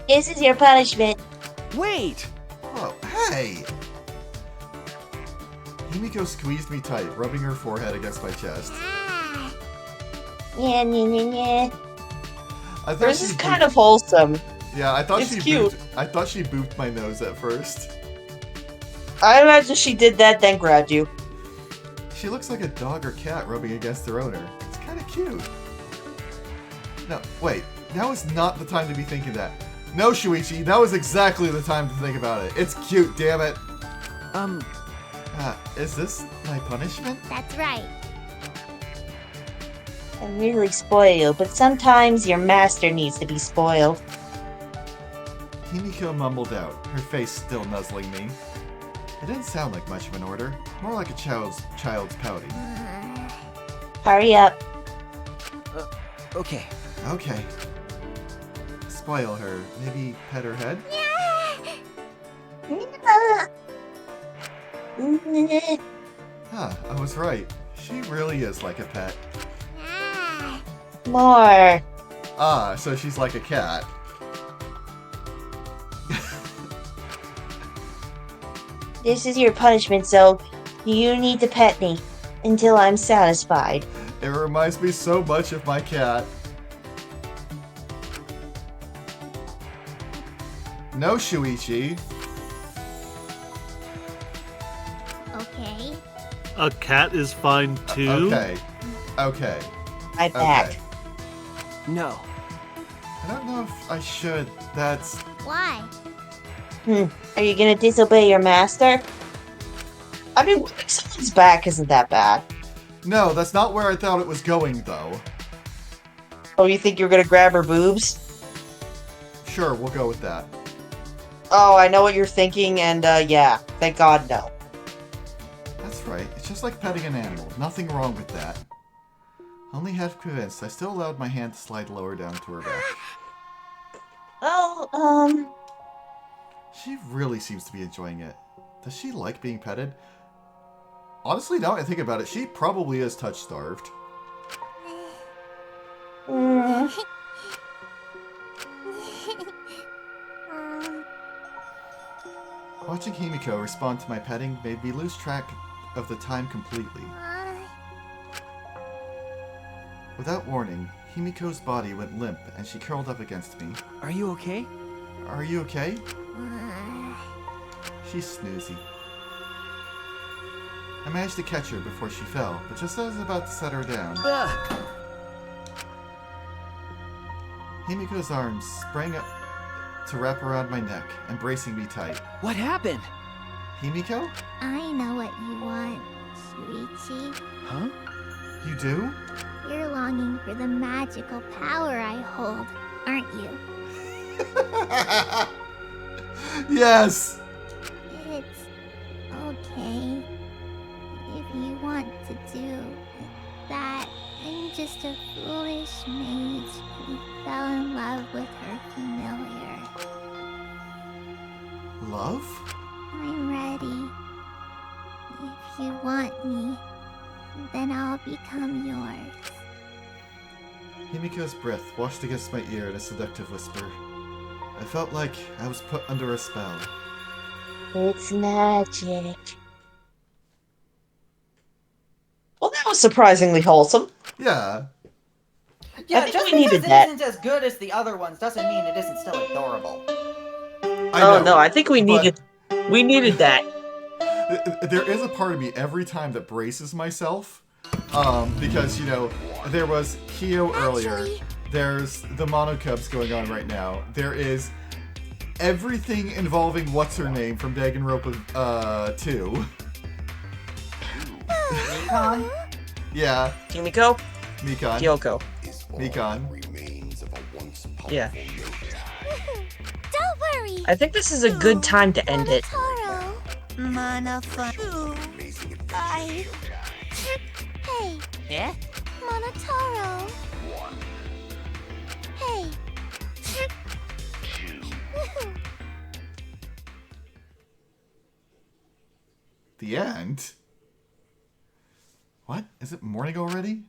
This is your punishment. Wait! Oh, hey! Himiko squeezed me tight, rubbing her forehead against my chest. Yeah, yeah, yeah, yeah. I thought This she is booped- kind of wholesome. Yeah, I thought It's she cute. I thought she booped my nose at first. I imagine she did that, then grabbed you. She looks like a dog or cat rubbing against their owner. It's kind of cute. No, wait. Now is not the time to be thinking that. No, Shuichi, that was exactly the time to think about it. It's cute, damn it. Is this my punishment? That's right. I really spoil you, but sometimes your master needs to be spoiled. Himiko mumbled out, her face still nuzzling me. It didn't sound like much of an order, more like a child's pouting. Hurry up. Okay. Okay. Spoil her. Maybe pet her head? Huh, I was right. She really is like a pet. More. Ah, so she's like a cat. This is your punishment, so you need to pet me until I'm satisfied. It reminds me so much of my cat. No, Shuichi. Okay. A cat is fine too. Okay. Okay. My back. Okay. No. I don't know if I should. That's... Why? Are you gonna disobey your master? I mean, someone's back isn't that bad. No, that's not where I thought it was going, though. Oh, you think you're gonna grab her boobs? Sure, we'll go with that. Oh, I know what you're thinking, and yeah, thank God, no. That's right, it's just like petting an animal. Nothing wrong with that. Only half convinced, I still allowed my hand to slide lower down to her back. Well, She really seems to be enjoying it. Does she like being petted? Honestly, now I think about it, she probably is touch-starved. Watching Himiko respond to my petting made me lose track of the time completely. Without warning, Himiko's body went limp and she curled up against me. Are you okay? Are you okay? She's snoozy. I managed to catch her before she fell, but just as I was about to set her down, Himiko's arms sprang up to wrap around my neck, embracing me tight. What happened? Himiko? I know what you want, Shuichi. Huh? You do? You're longing for the magical power I hold, aren't you? Yes! It's okay. If you want to do that, I'm just a foolish mage who fell in love with her familiar. Love? I'm ready. If you want me, then I'll become yours. Himiko's breath washed against my ear in a seductive whisper. I felt like I was put under a spell. It's magic. well, that was surprisingly wholesome. Yeah. Yeah, think just we because needed it that. isn't as good as the other ones doesn't mean it isn't still adorable. I Oh know, no, I think we but needed that. there is a part of me every time that braces myself. Because, you know, there was Kyo earlier. There's the Mono Cubs going on right now. There is everything involving what's-her-name from Danganronpa 2. Mikon? Yeah, Kimiko? Mikan. Kyoko. Mikan. Yeah. Don't worry! I think this is a good time to end it. Monotaro. Monofu. Bye. Hey. Yeah? Monotaro. Hey. The end? What? Is it morning already?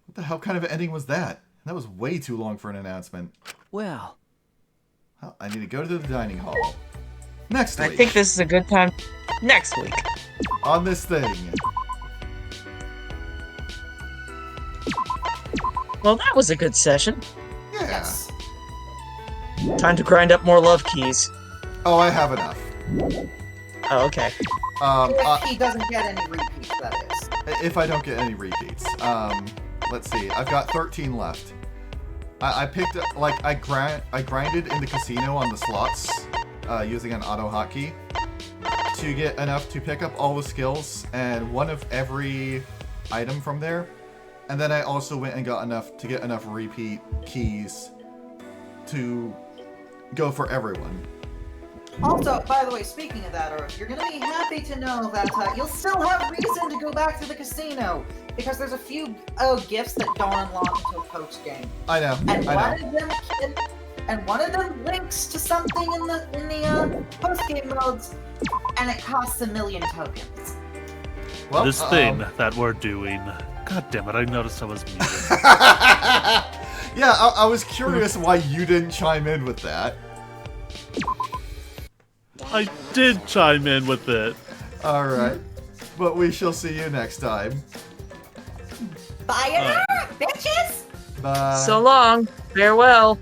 What the hell kind of ending was that? That was way too long for an announcement. Well, Well, I need to go to the dining hall. Next week. I think this is a good time next week. On this thing. Well, that was a good session. Yeah. Yes. Time to grind up more love keys. Oh, I have enough. Oh, okay. If he doesn't get any repeats, that is. If I don't get any repeats. Let's see. I've got 13 left. I picked up, like, I grinded in the casino on the slots using an auto hotkey to get enough to pick up all the skills and one of every item from there. And then I also went and got enough to get enough repeat keys to go for everyone. Also, by the way, speaking of that, Earth, you're gonna be happy to know that you'll still have reason to go back to the casino because there's a few gifts that don't unlock until post-game. I know. And I know. one of them links to something in the post-game modes, and it costs 1 million tokens. Well, This thing that we're doing. God damn it, I noticed I was muted. Yeah, I was curious why you didn't chime in with that. I did chime in with it. Alright. But we shall see you next time. Bye, bitches! Bye. So long. Farewell.